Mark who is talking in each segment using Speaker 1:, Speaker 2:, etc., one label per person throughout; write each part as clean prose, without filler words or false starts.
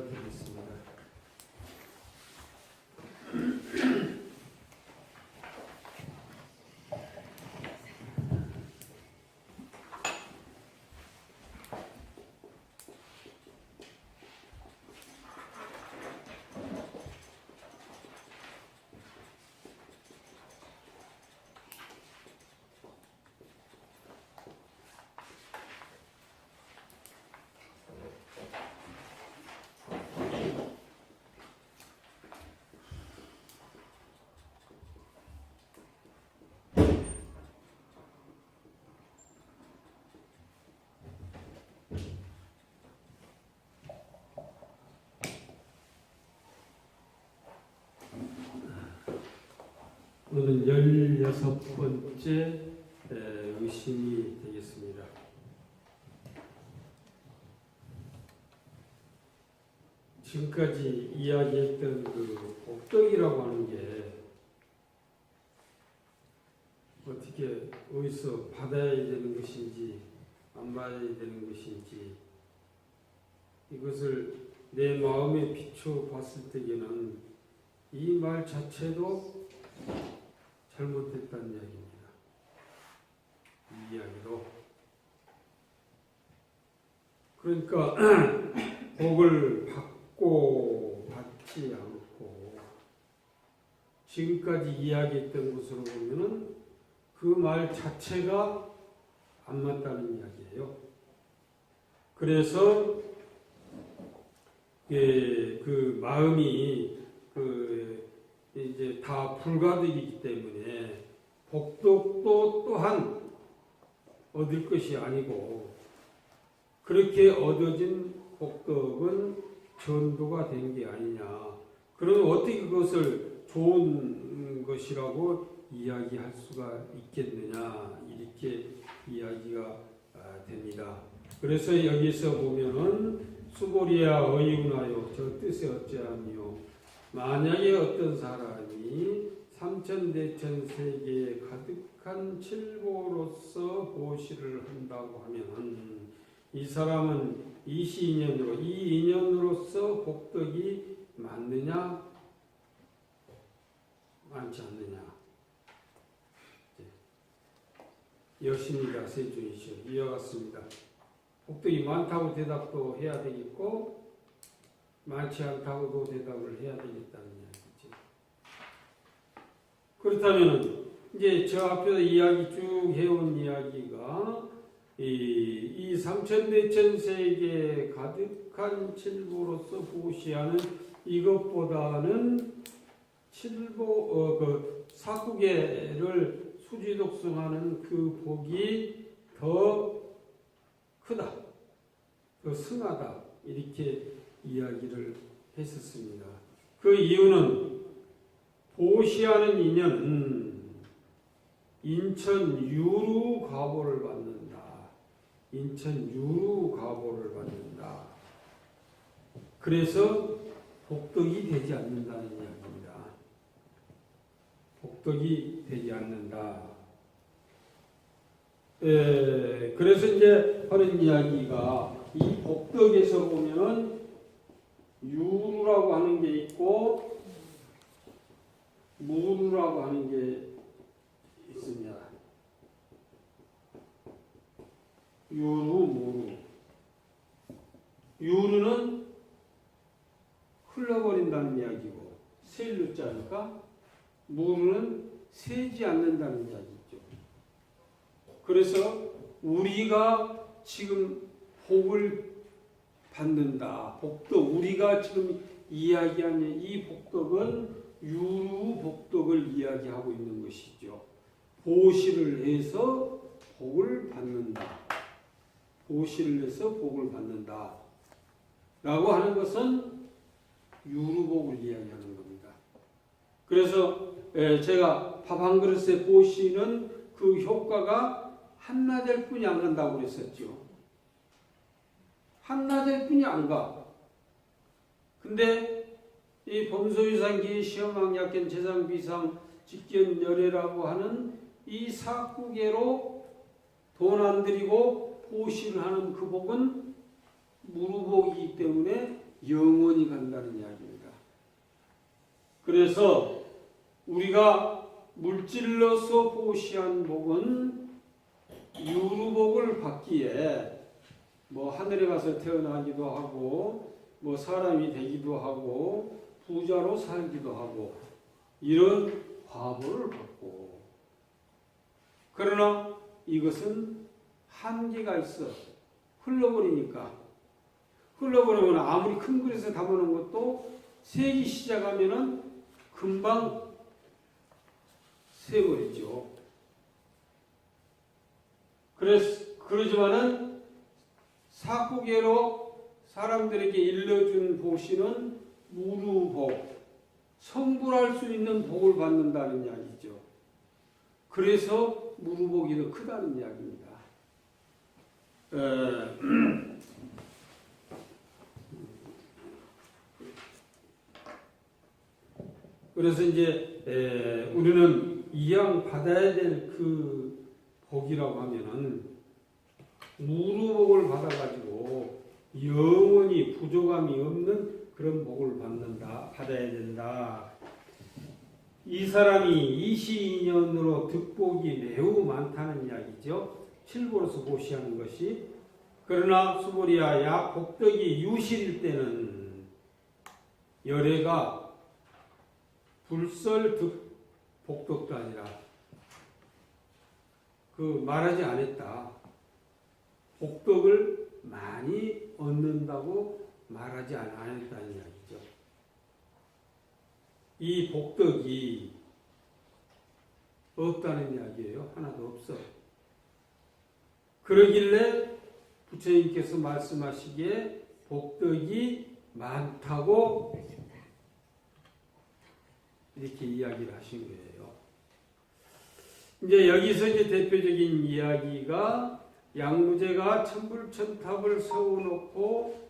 Speaker 1: 인사드리겠습니다. 오늘은 16번째 의심이 되겠습니다. 지금까지 이야기했던 그 복덕이라고 하는 게 어떻게 어디서 받아야 되는 것인지 안 받아야 되는 것인지 이것을 내 마음에 비춰 봤을 때에는 이 말 자체도 잘못됐다는 이야기입니다. 이 이야기도. 그러니까 복을 받고 받지 않고 지금까지 이야기했던 것으로 보면은 그 말 자체가 안 맞다는 이야기예요. 그래서 그 마음이 이제 다 불가득이기 때문에 복덕도 또한 얻을 것이 아니고 그렇게 얻어진 복덕은 전도가 된 게 아니냐. 그러면 어떻게 그것을 좋은 것이라고 이야기할 수가 있겠느냐. 이렇게 이야기가 됩니다. 그래서 여기서 보면은 수고리야 어이구나요. 저 뜻이 어찌하며 만약에 어떤 사람이 삼천대천세계에 가득한 칠보로서 보시를 한다고 하면 이 사람은 이시인연으로 이 인연으로서 복덕이 많느냐 많지 않느냐. 여신이다 세존이시여 이와 같습니다. 복덕이 많다고 대답도 해야 되겠고 많지 않다고도 대답을 해야 되겠다는 이야기죠. 그렇다면 이제 저 앞에서 이야기 쭉 해온 이야기가 이 삼천대천세계에 가득한 칠보로서 보시하는 이것보다는 그 사구계를 수지독성하는 그 복이 더 크다, 더 승하다 이렇게 이야기를 했었습니다. 그 이유는 보시하는 인연은 인천 유루가보를 받는다. 인천 유루가보를 받는다. 그래서 복덕이 되지 않는다는 이야기입니다. 복덕이 되지 않는다. 그래서 이제 하는 이야기가 이 복덕에서 보면은 유루라고 하는 게 있고 무루라고 하는 게 있습니다. 유루, 무루. 유루는 흘러버린다는 이야기고 셀 자니까 무루는 새지 않는다는 이야기죠. 그래서 우리가 지금 복을 받는다. 복덕, 우리가 지금 이야기하는 이 복덕은 유루 복덕을 이야기하고 있는 것이죠. 보시를 해서 복을 받는다. 보시를 해서 복을 받는다. 라고 하는 것은 유루복을 이야기하는 겁니다. 그래서 제가 밥 한 그릇에 보시는 그 효과가 한나절 뿐이 안 간다고 그랬었죠. 한나절 뿐이 안 가. 근데 이 범소유상기 시험왕약견 재상비상 직견열애라고 하는 이 사구계로 돈 안 들이고 보시를 하는 그 복은 무루복이기 때문에 영원히 복이 간다는 이야기입니다. 그래서 우리가 물질로서 보시한 복은 유루복을 받기에 뭐 하늘에 가서 태어나기도 하고 뭐 사람이 되기도 하고 부자로 살기도 하고 이런 과보를 받고, 그러나 이것은 한계가 있어. 흘러버리면 아무리 큰 그릇에 담아놓은 것도 새기 시작하면은 금방 새버리죠. 그러지만은 사후계로 사람들에게 일러준 보시는 무루복, 성불할 수 있는 복을 받는다는 이야기죠. 그래서 무루복이 더 크다는 이야기입니다. 그래서 이제 우리는 이왕 받아야 될 그 복이라고 하면은 무루복을 받아가지고 영원히 부족함이 없는 그런 복을 받아야 된다. 이 사람이 22년으로 득복이 매우 많다는 이야기죠. 칠보로서 보시하는 것이. 그러나 수보리야, 야 복덕이 유실일 때는 열애가 불설득 복덕도 아니라 말하지 않았다. 복덕을 많이 얻는다고 말하지 않았다는 이야기죠. 이 복덕이 없다는 이야기예요. 하나도 없어. 그러길래 부처님께서 말씀하시기에 복덕이 많다고 이렇게 이야기를 하신 거예요. 이제 여기서 이제 대표적인 이야기가 양무제가 천불천탑을 세워놓고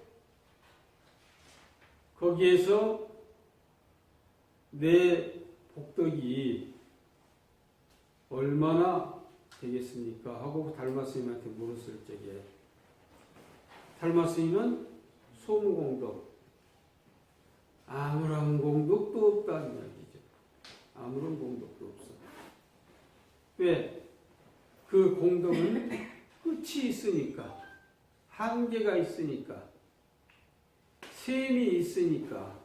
Speaker 1: 거기에서 내 복덕이 얼마나 되겠습니까? 하고 달마스님한테 물었을 적에 달마스님은 소무공덕, 아무런 공덕도 없다는 이야기죠. 아무런 공덕도 없어. 왜? 그 공덕은 끝이 있으니까, 한계가 있으니까, 셈이 있으니까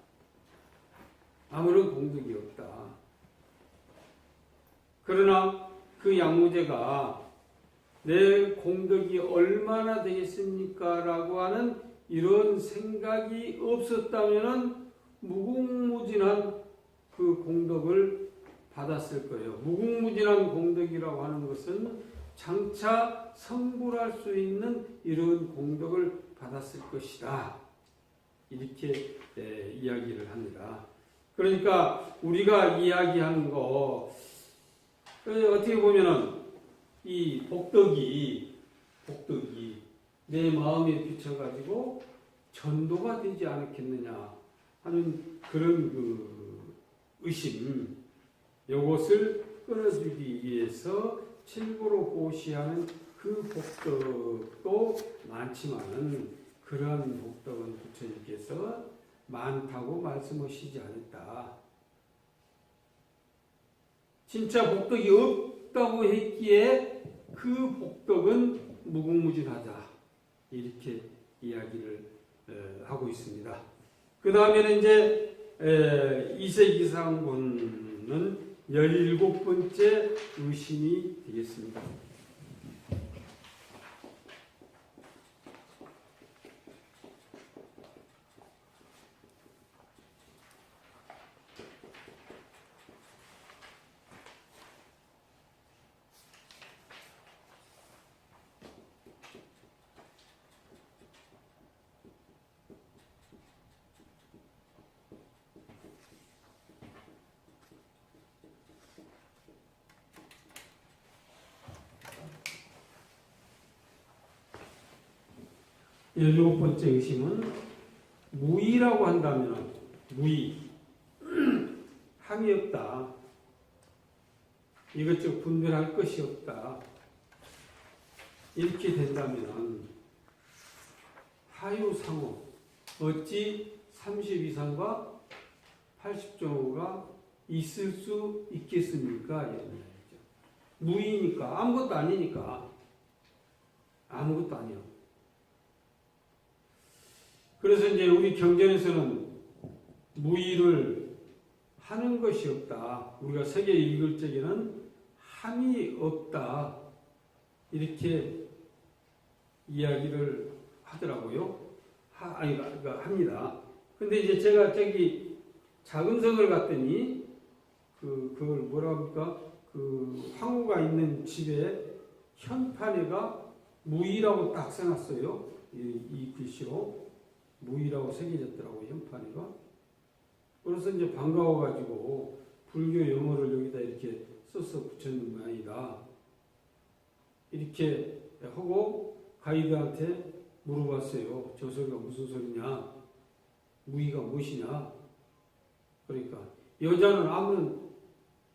Speaker 1: 아무런 공덕이 없다. 그러나 그 양무제가 내 공덕이 얼마나 되겠습니까? 라고 하는 이런 생각이 없었다면 무궁무진한 그 공덕을 받았을 거예요. 무궁무진한 공덕이라고 하는 것은 장차 성불할 수 있는 이런 공덕을 받았을 것이다. 이렇게 이야기를 합니다. 그러니까 우리가 이야기하는 거 어떻게 보면은 이 복덕이 내 마음에 비춰가지고 전도가 되지 않았겠느냐 하는 그런 그 의심, 이것을 끊어주기 위해서 칠보로 보시하는 그 복덕도 많지만은 그러한 복덕은 부처님께서 많다고 말씀하시지 않았다. 진짜 복덕이 없다고 했기에 그 복덕은 무궁무진하다. 이렇게 이야기를 하고 있습니다. 그 다음에는 이제 이세기상본은 17번째 의심이 되겠습니다. 일곱 번째 의심은 무의라고 한다면 무의, 함이 없다. 이것저것 분별할 것이 없다. 이렇게 된다면 하유상호, 어찌 30 이상과 80종호가 있을 수 있겠습니까? 이런 얘기죠. 무의니까 아무것도 아니니까 아무것도 아니요. 그래서 이제 우리 경전에서는 무의를 하는 것이 없다. 우리가 세계 읽을 적에는 함이 없다. 이렇게 이야기를 하더라고요. 합니다. 근데 이제 제가 저기 작은 성을 갔더니 그걸 뭐라 합니까? 그 황후가 있는 집에 현판에가 무의라고 딱 써놨어요. 이 글씨로 무의라고 새겨졌더라고요. 현판에가. 그래서 이제 반가워가지고 불교 영어를 여기다 이렇게 써서 붙였는 모양이다. 이렇게 하고 가이드한테 물어봤어요. 저 소리가 무슨 소리냐? 무의가 무엇이냐? 그러니까 여자는 아무런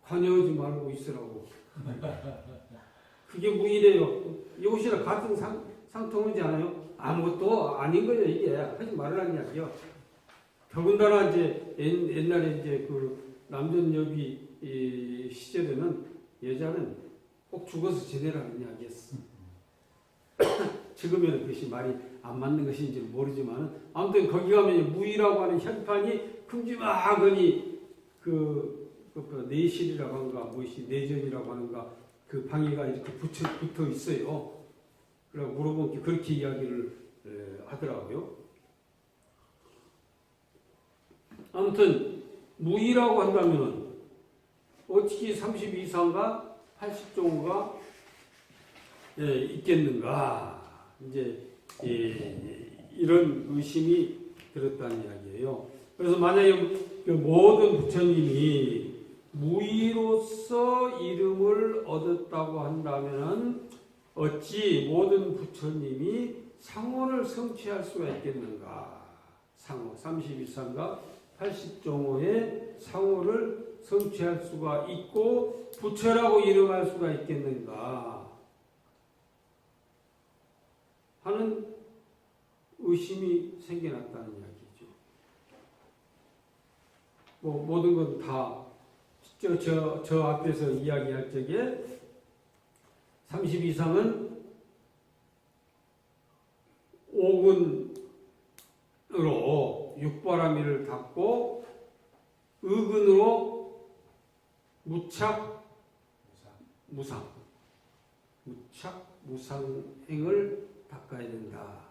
Speaker 1: 관여하지 말고 있으라고. 그게 무의래요. 이것이랑 같은 상통하지 않아요? 아무것도 아닌 거예요. 이게 하지 말라는 이야기요. 더군다나 이제 옛날에 이제 그 남전여비 시절에는 여자는 꼭 죽어서 지내라는 이야기였어. 지금에는 그것이 말이 안 맞는 것인지 모르지만 아무튼 거기 가면 무의라고 하는 현판이 큼지막하니 내실이라고 하는가 무엇이 내전이라고 하는가 그 방해가 이렇게 붙어 있어요. 그래서 물어보니까 그렇게 이야기를 하더라고요. 아무튼 무의라고 한다면 어떻게 30 이상과 80종가 있겠는가? 이제 이런 의심이 들었다는 이야기예요. 그래서 만약에 그 모든 부처님이 무의로서 이름을 얻었다고 한다면 어찌 모든 부처님이 상호를 성취할 수가 있겠는가? 상호 30 이상과 80종호의 상호를 성취할 수가 있고 부처라고 이름할 수가 있겠는가 하는 의심이 생겨났다는 이야기죠. 뭐 모든 건 다 저 앞에서 이야기할 적에 30 이상은 오근으로 육바라밀을 닦고 의근으로 무상행을 닦아야 된다.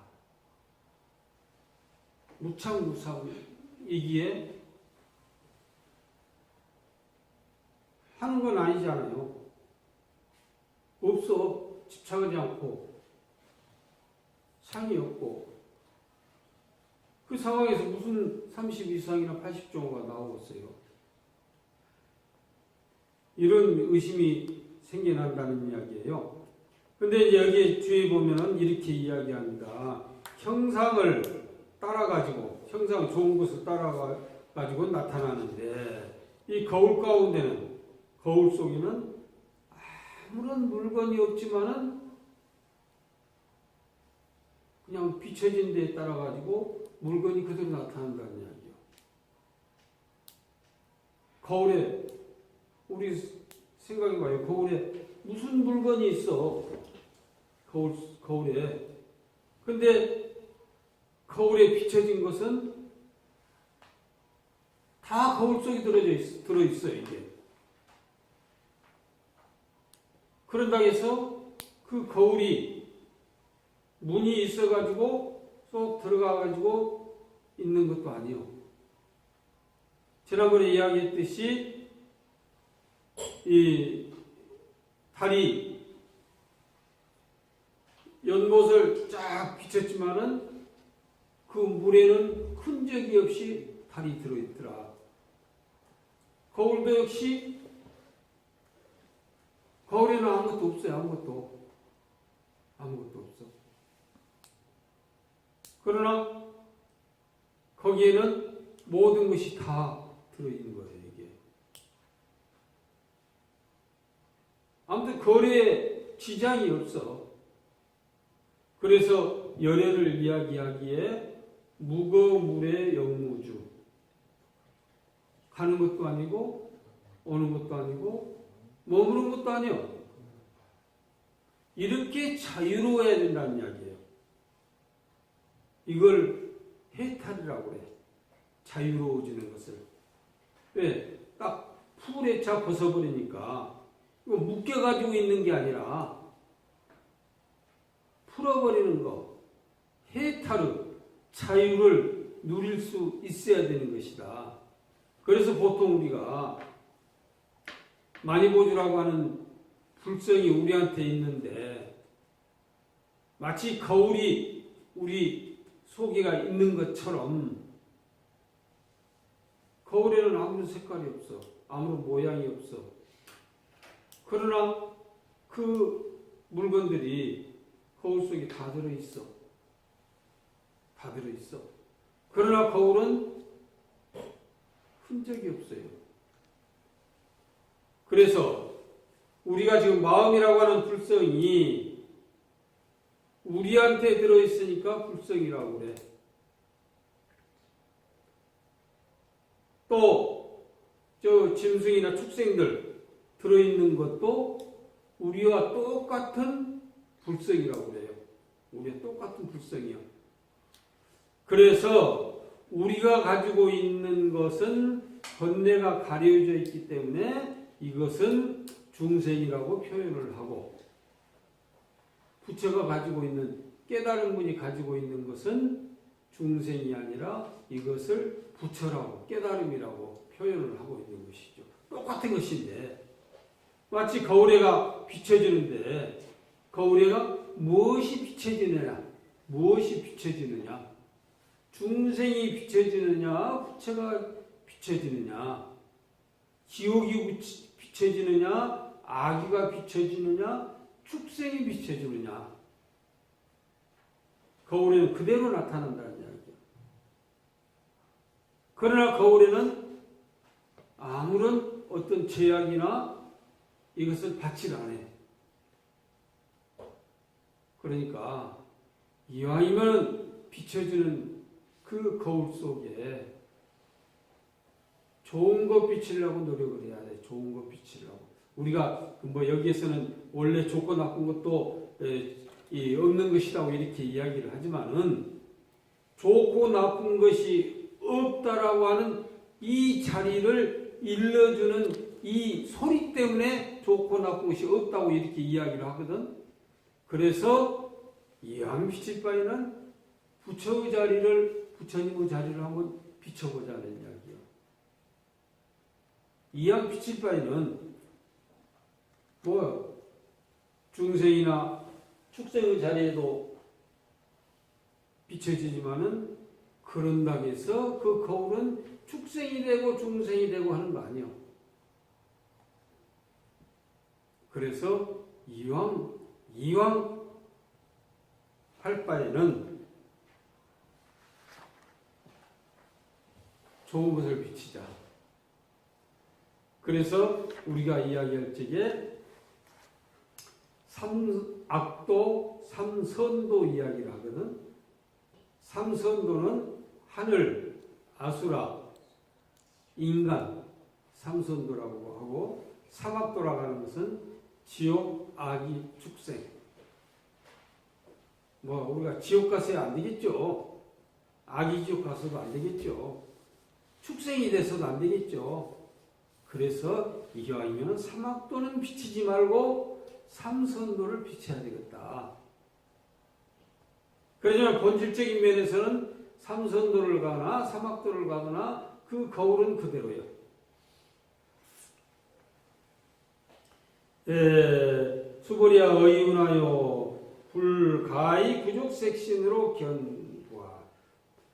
Speaker 1: 무상이기에 하는 건 아니잖아요. 없어. 집착하지 않고 상이 없고 그 상황에서 무슨 30 이상이나 80종가 나오겠어요. 이런 의심이 생겨난다는 이야기예요. 근데 이제 여기 뒤에 보면은 이렇게 이야기합니다. 형상을 따라가지고, 형상 좋은 것을 따라가지고 나타나는데, 이 거울 가운데는, 거울 속에는 아무런 물건이 없지만은 그냥 비춰진 데에 따라가지고 물건이 그대로 나타난다는 이야기예요. 거울에, 우리 생각해봐요. 거울에 무슨 물건이 있어? 거울에. 근데 거울에 비춰진 것은 다 거울 속에 들어있어요, 이게. 그런다 해서 그 거울이 문이 있어가지고 쏙 들어가가지고 있는 것도 아니에요. 지난번에 이야기했듯이 이 달이 연못을 쫙 비쳤지만은 그 물에는 흔적이 없이 달이 들어있더라. 거울도 역시 거울에는 아무것도 없어요. 아무것도 없어. 그러나 거기에는 모든 것이 다 들어있는 거예요. 이게. 아무튼 거리에 지장이 없어. 그래서 열애를 이야기하기에 무거물의 영무주 가는 것도 아니고 오는 것도 아니고 머무는 것도 아니요. 이렇게 자유로워야 된다는 이야기예요. 이걸 해탈이라고 그래. 자유로워지는 것을. 왜? 딱 풀에 차 벗어버리니까 이거 묶여가지고 있는 게 아니라 풀어버리는 거. 해탈은 자유를 누릴 수 있어야 되는 것이다. 그래서 보통 우리가 많이 보주라고 하는 불성이 우리한테 있는데 마치 거울이 우리 속에가 있는 것처럼 거울에는 아무런 색깔이 없어. 아무런 모양이 없어. 그러나 그 물건들이 거울 속에 다 들어있어. 다 들어있어. 그러나 거울은 흔적이 없어요. 그래서 우리가 지금 마음이라고 하는 불성이 우리한테 들어있으니까 불성이라고 그래. 또 저 짐승이나 축생들 들어있는 것도 우리와 똑같은 불성이라고 그래요. 우리와 똑같은 불성이요. 그래서 우리가 가지고 있는 것은 번뇌가 가려져 있기 때문에 이것은 중생이라고 표현을 하고, 부처가 가지고 있는, 깨달은 분이 가지고 있는 것은 중생이 아니라 이것을 부처라고, 깨달음이라고 표현을 하고 있는 것이죠. 똑같은 것인데, 마치 거울에가 비춰지는데 거울에가 무엇이 비춰지느냐? 무엇이 비춰지느냐? 중생이 비춰지느냐? 부처가 비춰지느냐? 지옥이 비춰지느냐? 아기가 비춰지느냐? 축생이 비춰지느냐? 거울에는 그대로 나타난다는 이야기죠. 그러나 거울에는 아무런 어떤 제약이나 이것을 받지 않아요. 그러니까 이왕이면 비춰지는 그 거울 속에 좋은 것 비치려고 노력을 해야 돼. 좋은 것 비치려고. 우리가 뭐 여기에서는 원래 좋고 나쁜 것도 없는 것이라고 이렇게 이야기를 하지만은 좋고 나쁜 것이 없다라고 하는 이 자리를 일러주는 이 소리 때문에 좋고 나쁜 것이 없다고 이렇게 이야기를 하거든. 그래서 이왕 비칠 바에는 부처의 자리를, 부처님의 자리를 한번 비춰보자는 이야기예요. 이왕 비칠 바에는 뭐 중생이나 축생의 자리에도 비춰지지만은 그런다고 해서 그 거울은 축생이 되고 중생이 되고 하는 거 아니에요. 그래서 이왕 할 바에는 좋은 것을 비치자. 그래서 우리가 이야기할 적에 삼악도, 삼선도 이야기를 하거든. 삼선도는 하늘, 아수라, 인간, 삼선도라고 하고, 삼악도라고 하는 것은 지옥, 아기, 축생. 뭐 우리가 지옥 가서야 안 되겠죠. 아기 지옥 가서도 안 되겠죠. 축생이 돼서도 안 되겠죠. 그래서 이왕이면 삼악도는 비치지 말고 삼선도를 비춰야 되겠다. 그러지만 본질적인 면에서는 삼선도를 가거나 삼악도를 가거나 그 거울은 그대로요. 수보리아 의운하여 불가히 부족색신으로 견보하.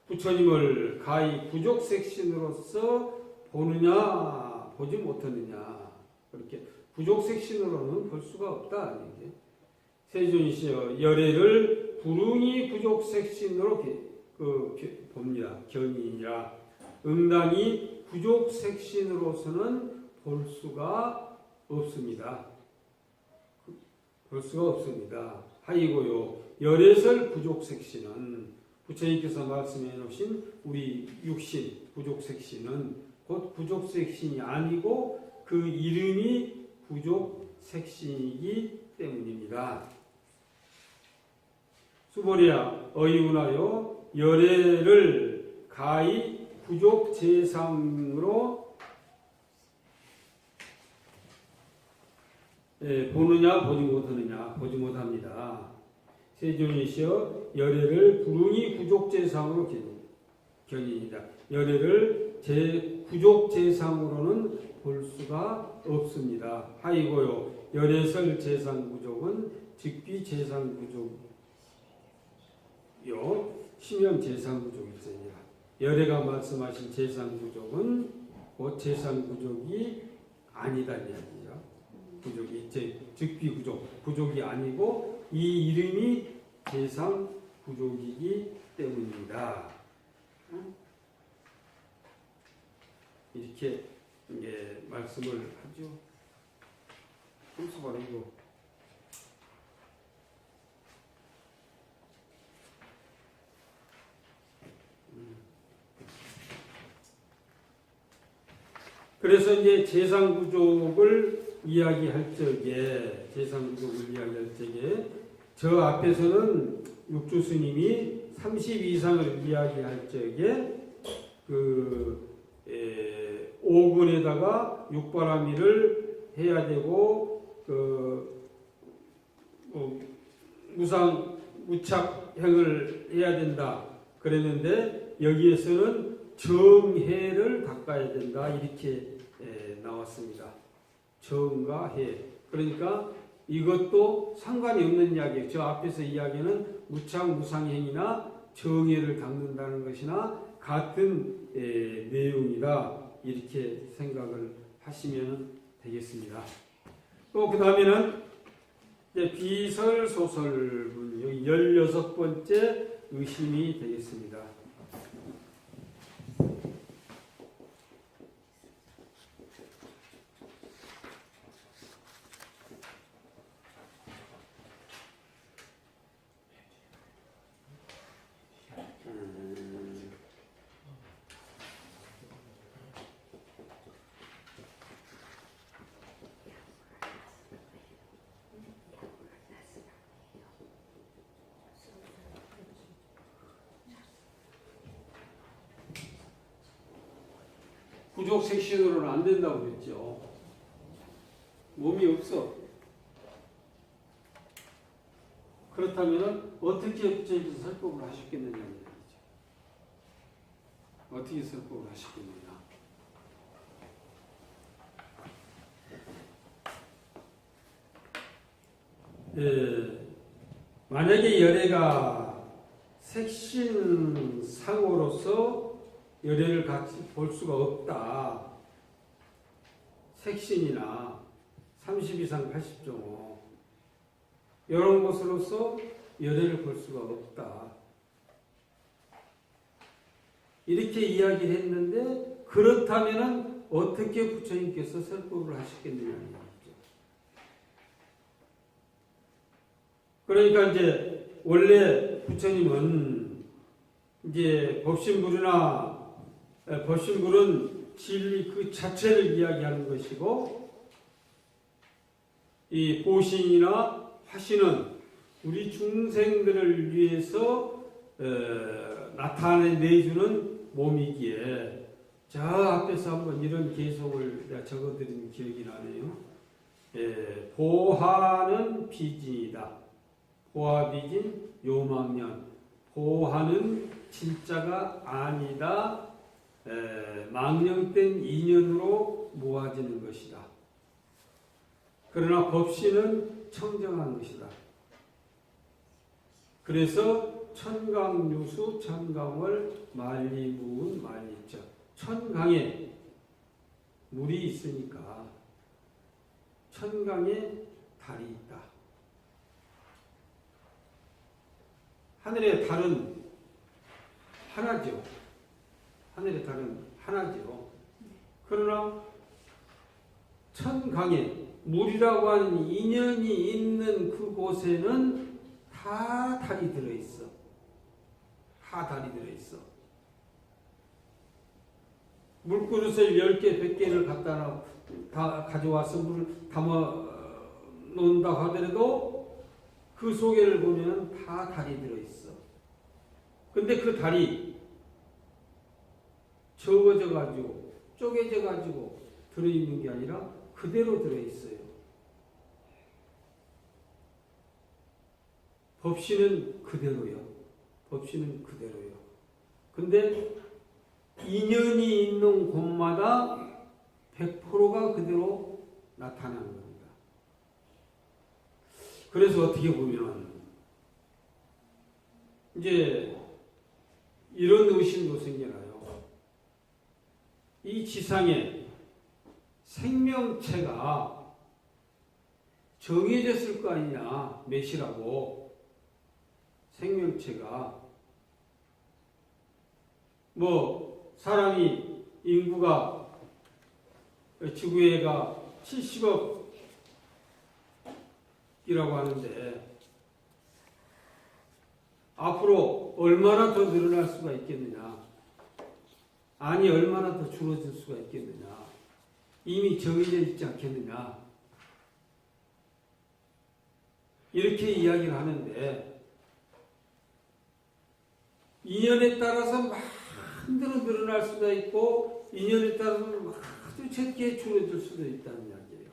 Speaker 1: 부처님을 가히 부족색신으로서 보느냐 보지 못하느냐. 그렇게 부족색신으로는 볼 수가 없다. 세존이시여 열애를 불응이 부족색신으로 봅니다. 견이니라. 응당이 부족색신으로서는 볼 수가 없습니다. 볼 수가 없습니다. 하이고요. 열애설 부족색신은 부처님께서 말씀해 놓으신 우리 육신 부족색신은 곧 부족색신이 아니고 그 이름이 부족색신이기 때문입니다. 수보리야 어이운하여 열애를 가히 부족재상으로 보느냐 보지 못하느냐 보지 못합니다. 세존이시여 열애를 불운이 부족재상으로 견인이다. 열애를 부족재상으로는 볼 수가 없습니다. 하이고요 열애설 재상부족은 직비재상부족이요 심형재상부족이니라. 열애가 말씀하신 재상부족은 곧 재상부족이 아니다 이야기죠. 부족이 즉비부족 부족이 아니고 이 이름이 재상부족이기 때문입니다. 이렇게 말씀을 하죠. 함수 바르고 그래서 이제 재상부족을 이야기할 적에 저 앞에서는 육조 스님이 30 이상을 이야기할 적에 그 5근에다가 육바라밀을 해야 되고 그 무착행을 해야 된다 그랬는데 여기에서는 정해를 닦아야 된다 이렇게 나왔습니다. 정과 해. 그러니까 이것도 상관이 없는 이야기예요. 저 앞에서 이야기는 무상행이나 정해를 닦는다는 것이나 같은 내용이다. 이렇게 생각을 하시면 되겠습니다. 또 그 다음에는 비설소설문 여기 16번째 의심이 되겠습니다. 부족 섹션으로는 안 된다고 그랬죠. 몸이 없어. 그렇다면 어떻게 부처님께서 설법을 하셨겠느냐 얘기죠. 어떻게 설법을 하셨겠느냐. 만약에 열애가 색신상으로서 열애를 같이 볼 수가 없다. 색신이나 30 이상 80종호 이런 것으로서 열애를 볼 수가 없다. 이렇게 이야기를 했는데 그렇다면 어떻게 부처님께서 설법을 하셨겠느냐는 얘기죠. 그러니까 이제 원래 부처님은 이제 법신불은 진리 그 자체를 이야기하는 것이고 이 보신이나 화신은 우리 중생들을 위해서 나타내주는 몸이기에 저 앞에서 한번 이런 개성을 내가 적어드린 기억이 나네요. 보하는 비진이다. 보하비진 요망년. 보하는 진짜가 아니다. 망령된 인연으로 모아지는 것이다. 그러나 법신은 청정한 것이다. 그래서 천강유수 천강을 만리무은 만리자. 천강에 물이 있으니까 천강에 달이 있다. 하늘의 달은 하나죠. 하늘의 달은 하나죠. 그러나 천강에 물이라고 하는 인연이 있는 그곳에는 다 달이 들어있어. 다 달이 들어있어. 물그릇을 10개, 100개를 다 가져와서 물을 담아 놓는다 하더라도 그 속에를 보면 다 달이 들어있어. 근데 그 달이 적어져가지고 쪼개져가지고 들어있는 게 아니라 그대로 들어있어요. 법신은 그대로요. 법신은 그대로요. 근데 인연이 있는 곳마다 100%가 그대로 나타나는 겁니다. 그래서 어떻게 보면 이제 이런 의심도 생겨나요. 이 지상에 생명체가 정해졌을 거 아니냐, 몇이라고. 생명체가 뭐 사람이 인구가 지구에가 70억이라고 하는데 앞으로 얼마나 더 늘어날 수가 있겠느냐, 아니 얼마나 더 줄어들 수가 있겠느냐, 이미 정해져 있지 않겠느냐, 이렇게 이야기를 하는데 인연에 따라서 마음대로 늘어날 수도 있고 인연에 따라서 아주 적게 줄어들 수도 있다는 이야기예요.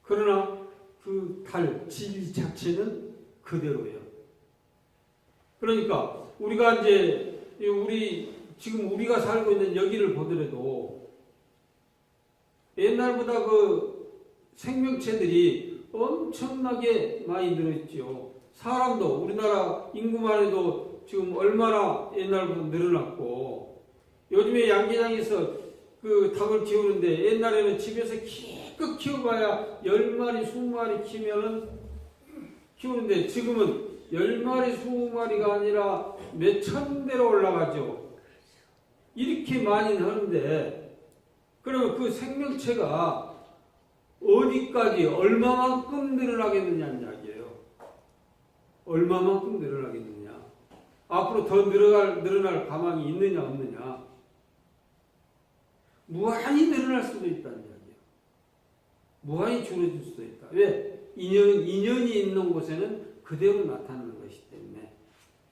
Speaker 1: 그러나 그 달, 질 자체는 그대로예요. 그러니까 우리가 이제 지금 우리가 살고 있는 여기를 보더라도 옛날보다 그 생명체들이 엄청나게 많이 늘어있죠. 사람도 우리나라 인구만 해도 지금 얼마나 옛날보다 늘어났고, 요즘에 양계장에서 그 닭을 키우는데 옛날에는 집에서 기껏 키워봐야 10마리, 20마리 키우는데 지금은 10마리, 20마리가 아니라 몇천 대로 올라가죠. 이렇게 많이 하는데 그러면 그 생명체가 어디까지 얼마만큼 늘어나겠느냐는 이야기예요. 얼마만큼 늘어나겠느냐, 앞으로 더 늘어날 가망이 있느냐 없느냐. 무한히 늘어날 수도 있다는 이야기예요. 무한히 줄어들 수도 있다. 왜? 인연이 있는 곳에는 그대로 나타나는 것이기 때문에.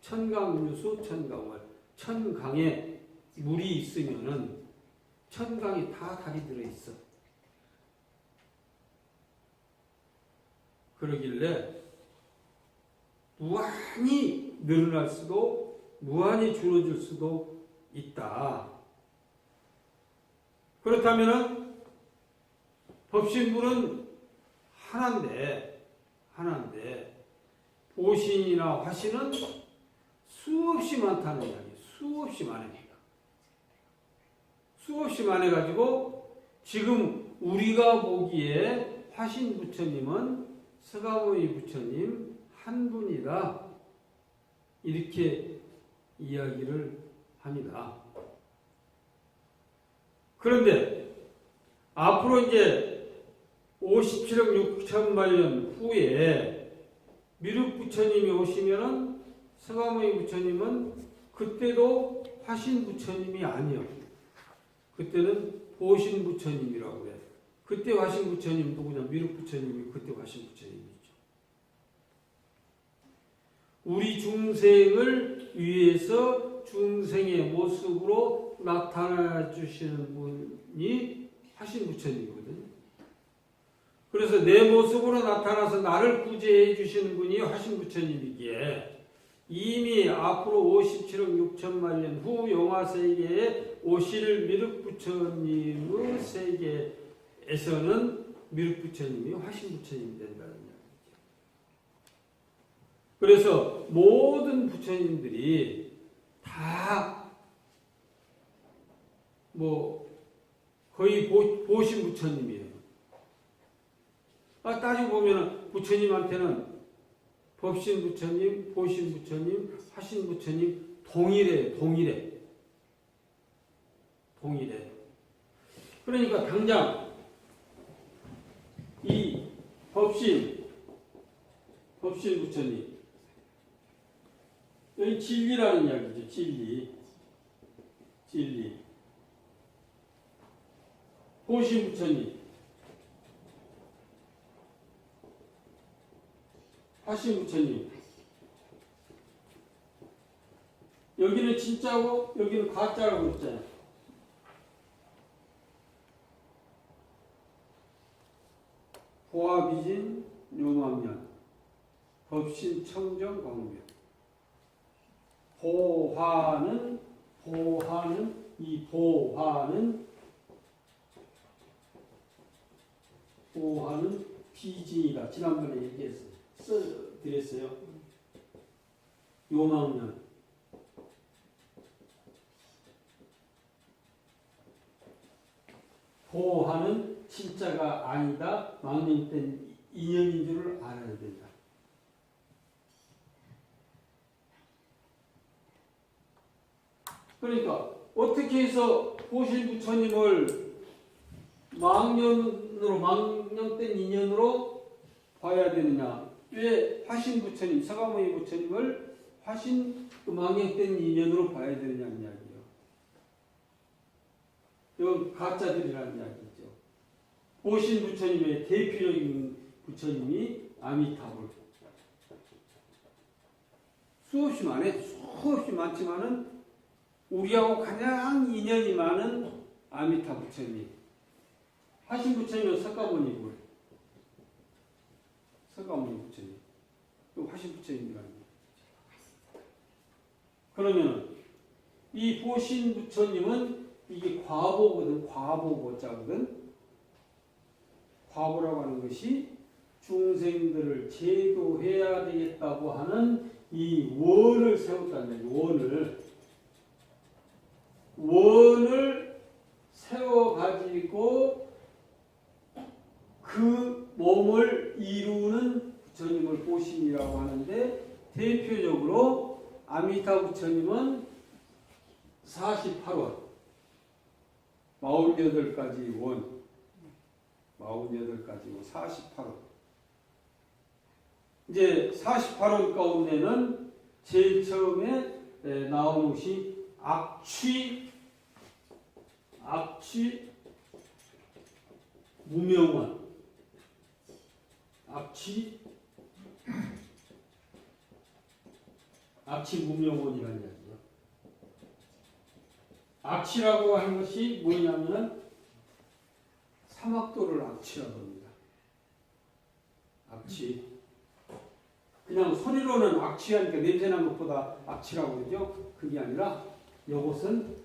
Speaker 1: 천강유수 천강월, 천강에 물이 있으면은 천강에 다 달이 들어있어. 그러길래 무한히 늘어날 수도 무한히 줄어들 수도 있다. 그렇다면 법신불은 하나인데 보신이나 화신은 수없이 많다는 이야기. 수없이 많으니까. 수없이 많아가지고 지금 우리가 보기에 화신 부처님은 서가모니 부처님 한 분이다, 이렇게 이야기를 합니다. 그런데 앞으로 이제 57억 6천만 년 후에 미륵 부처님이 오시면은 서가모니 부처님은 그때도 화신 부처님이 아니요. 그때는 보신 부처님이라고 그래요. 그때 화신 부처님 누구냐? 미륵 부처님이 그때 화신 부처님이죠. 우리 중생을 위해서 중생의 모습으로 나타나 주시는 분이 화신 부처님이거든요. 그래서 내 모습으로 나타나서 나를 구제해 주시는 분이 화신 부처님이기에 이미 앞으로 57억 6천만 년 후 용화세계에 오실 미륵 부처님의 세계에서는 미륵 부처님이 화신 부처님이 된다는 이야기죠. 그래서 모든 부처님들이 다 거의 보신 부처님이에요. 따지고 보면 부처님한테는 법신 부처님, 보신 부처님, 화신 부처님 동일해. 그러니까 당장 이 법신 부처님, 여기 진리라는 이야기죠. 진리. 보신 부처님, 화신 부처님. 여기는 진짜고 여기는 가짜라고 그랬잖아요. 보아비진 요망년, 법신 청정 광명. 보화는 이 보화는 비진이다. 지난번에 얘기했어요. 써드렸어요. 요망년. 보화는 진짜가 아니다. 망령된 인연인 줄을 알아야 된다. 그러니까 어떻게 해서 보실 부처님을 망령된 인연으로 봐야 되느냐? 왜 화신 부처님, 서가모니 부처님을 화신 망령된 인연으로 봐야 되느냐는 이야기예요. 이건 가짜들이라는 이야기죠. 보신 부처님의 대표적인 부처님이 아미타불. 수없이 많지만은 우리하고 가장 인연이 많은 아미타 부처님. 화신 부처님은 석가모니 부처님. 화신 부처님이라는 거예요. 그러면 이 보신 부처님은 이게 과보거든. 과보자거든. 과보라고 하는 것이 중생들을 제도해야 되겠다고 하는 이 원을 세웠다는 거예요. 원을 세워가지고 그 몸을 이루는 부처님을 보신이라고 하는데, 대표적으로 아미타 부처님은 48원, 48가지 원, 48가지 원, 48원. 이제 48원 가운데는 제일 처음에 나오는 것이 악취 무명원. 악취 무명원이라는 이야기죠. 악취라고 하는 것이 뭐냐면 사막도를 악취라고 합니다. 악취. 그냥 소리로는 악취하니까 냄새난 것보다 악취라고 그러죠. 그게 아니라 이것은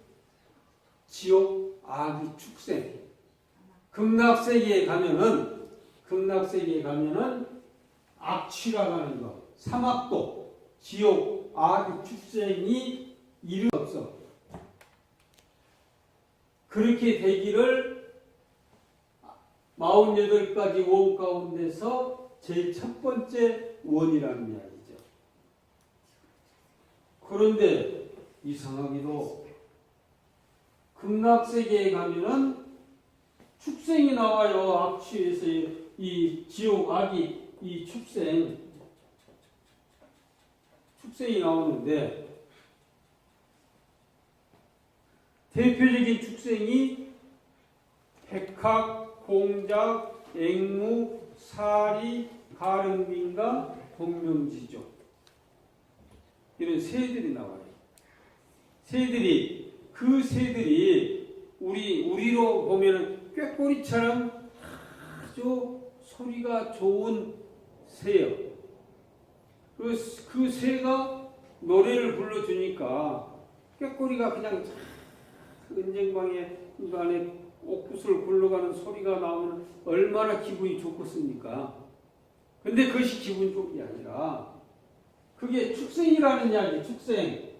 Speaker 1: 지옥 아기 축생. 극락세계에 가면은 악취라고 하는 거, 사막도, 지옥 아기 축생이 이름 없어. 그렇게 되기를 48가지 원 가운데서 제일 첫 번째 원이라는 이야기죠. 그런데 이상하게도 극락세계에 가면은 축생이 나와요. 악취에서 이 지옥 아기 이 축생이 나오는데, 대표적인 축생이 백학, 공작, 앵무, 사리, 가릉빈과 공명지조. 이런 새들이 나와요. 그 새들이 우리로 보면은 꾀꼬리처럼 아주 소리가 좋은 새예요. 그 새가 노래를 불러주니까 꾀꼬리가 그냥 은쟁방에 안에 옥구슬 굴러가는 소리가 나오면 얼마나 기분이 좋겠습니까? 근데 그것이 기분 좋은 게 아니라 그게 축생이라는 이야기. 축생.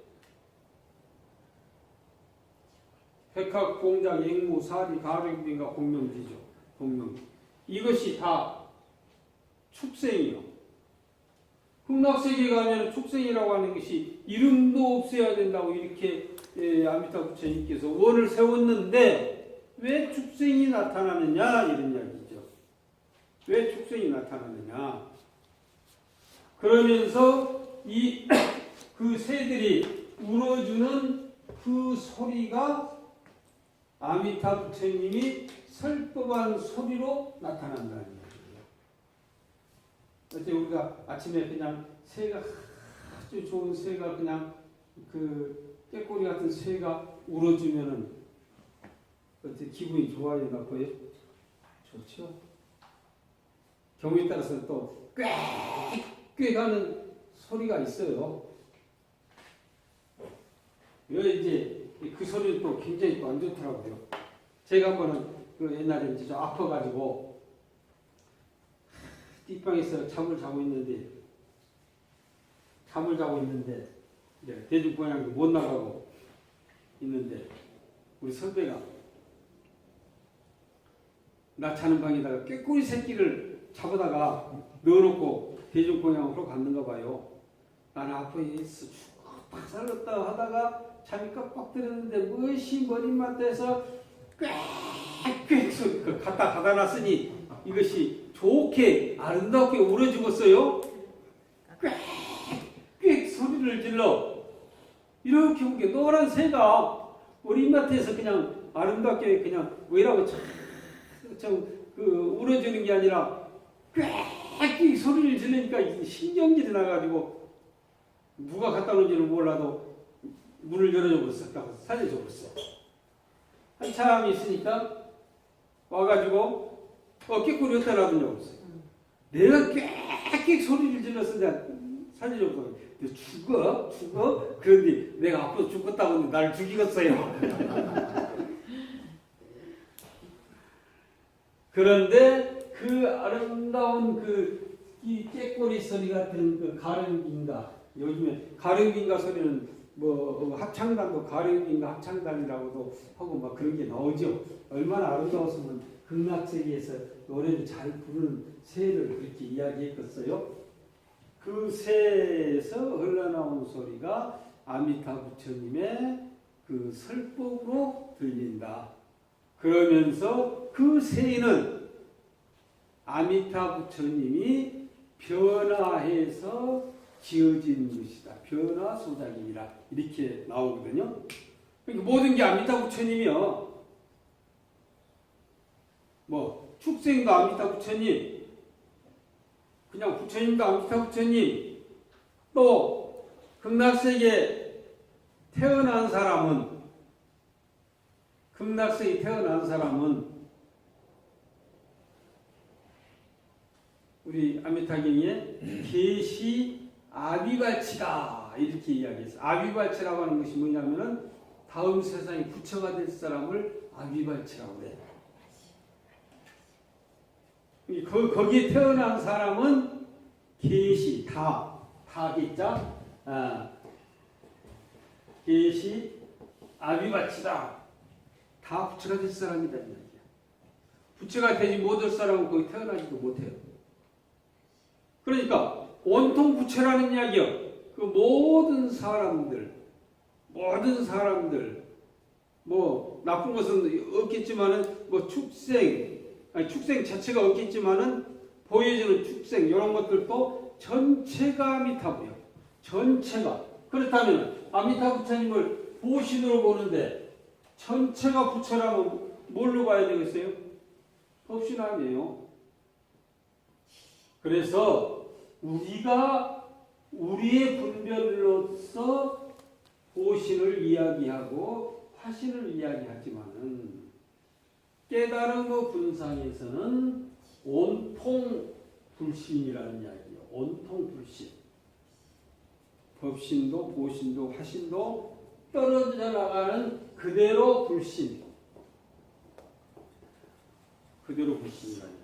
Speaker 1: 백학, 공작, 앵무, 사리, 가릉빈과 공명지조. 이것이 다 축생이요. 극락세계에 가면 축생이라고 하는 것이 이름도 없애야 된다고 이렇게 아미타 부처님께서 원을 세웠는데 왜 축생이 나타나느냐 이런 이야기죠. 왜 축생이 나타나느냐. 그러면서 그 새들이 울어주는 그 소리가 아미타 부처님이 설법한 소리로 나타난다는 얘기예요. 어제 우리가 아침에 그냥 새가 아주 좋은 새가 그냥 그 꾀꼬리 같은 새가 울어주면은 어때 기분이 좋아요, 나빠요? 좋죠. 경우에 따라서는 또 꾀 가는 소리가 있어요. 왜 이제 그 소리는 또 굉장히 또 안 좋더라고요. 제가 한 번은 그 옛날에 이제 좀 아파가지고 뒷방에서 잠을 자고 있는데 이제 대중공양도 못 나가고 있는데 우리 선배가 나 자는 방에다가 꾀꼬리 새끼를 잡아다가 넣어놓고 대중공양으로 갔는가 봐요. 나는 앞에 있어 죽었다 살았다 하다가 잠이 깜빡 들었는데 무엇이 머리맡에서 꽥꽥 소리 갖다 놨으니 이것이 좋게 아름답게 울어 죽었어요. 꽥꽥 소리를 질러 이렇게 웃게 노란 새가 머리맡에서 그냥 아름답게 그냥 왜라고 그 울어주는 게 아니라 꽥꽥 소리를 지르니까 신경질이 나가지고 누가 갖다 놓은지는 몰라도 문을 열어줘 버렸어. 살려줘 버렸어. 한참 있으니까 와가지고 꾀꼬리 어디다 놔두냐고 그랬어요. 내가 꽥꽥 소리를 질러서 내가 살려줘 버렸어. 너 죽어? 그런데 내가 앞으로 죽었다고 하는데 날 죽이겠어요. 그런데 그 아름다운 이 꾀꼬리 소리 같은 그 가릉긴가, 요즘에 가릉긴가 소리는 뭐 합창단도 가릉긴가 합창단이라고도 하고 막 그런 게 나오죠. 얼마나 아름다웠으면 극락세계에서 노래를 잘 부르는 새를 그렇게 이야기했겠어요. 그 새에서 흘러나온 소리가 아미타 부처님의 그 설법으로 들린다. 그러면서 그 새는 아미타 부처님이 변화해서 지어진 것이다. 변화소작이라 이렇게 나오거든요. 그러니까 모든 게 아미타 부처님이요. 뭐 축생도 아미타 부처님, 그냥 부처님도 아미타 부처님, 또 극락세계에 태어난 사람은 우리 아미타경에 계시 아비발치다 이렇게 이야기했어요. 아비발치라고 하는 것이 뭐냐면은 다음 세상에 부처가 될 사람을 아비발치라고 그래요. 거기에 태어난 사람은 계시 다겠자 계시 아비발치다. 다 부처가 될 사람이다 이 얘기야. 부처가 되지 못할 사람은 거기 태어나지도 못해요. 그러니까 온통 부처라는 이야기요. 그 모든 사람들 뭐 나쁜 것은 없겠지만은 뭐 축생 자체가 없겠지만은 보여지는 축생 이런 것들도 전체가 아미타고요. 전체가 그렇다면 아미타 부처님을 보신으로 보는데 전체가 부처라면 뭘로 봐야 되겠어요? 법신 아니에요. 그래서 우리가 우리의 분별로서 보신을 이야기하고 화신을 이야기하지만은 깨달음의 분상에서는 온통 불신이라는 이야기예요. 온통 불신. 법신도 보신도 화신도 떨어져 나가는 그대로 불신. 그대로 불신이라는 이야기.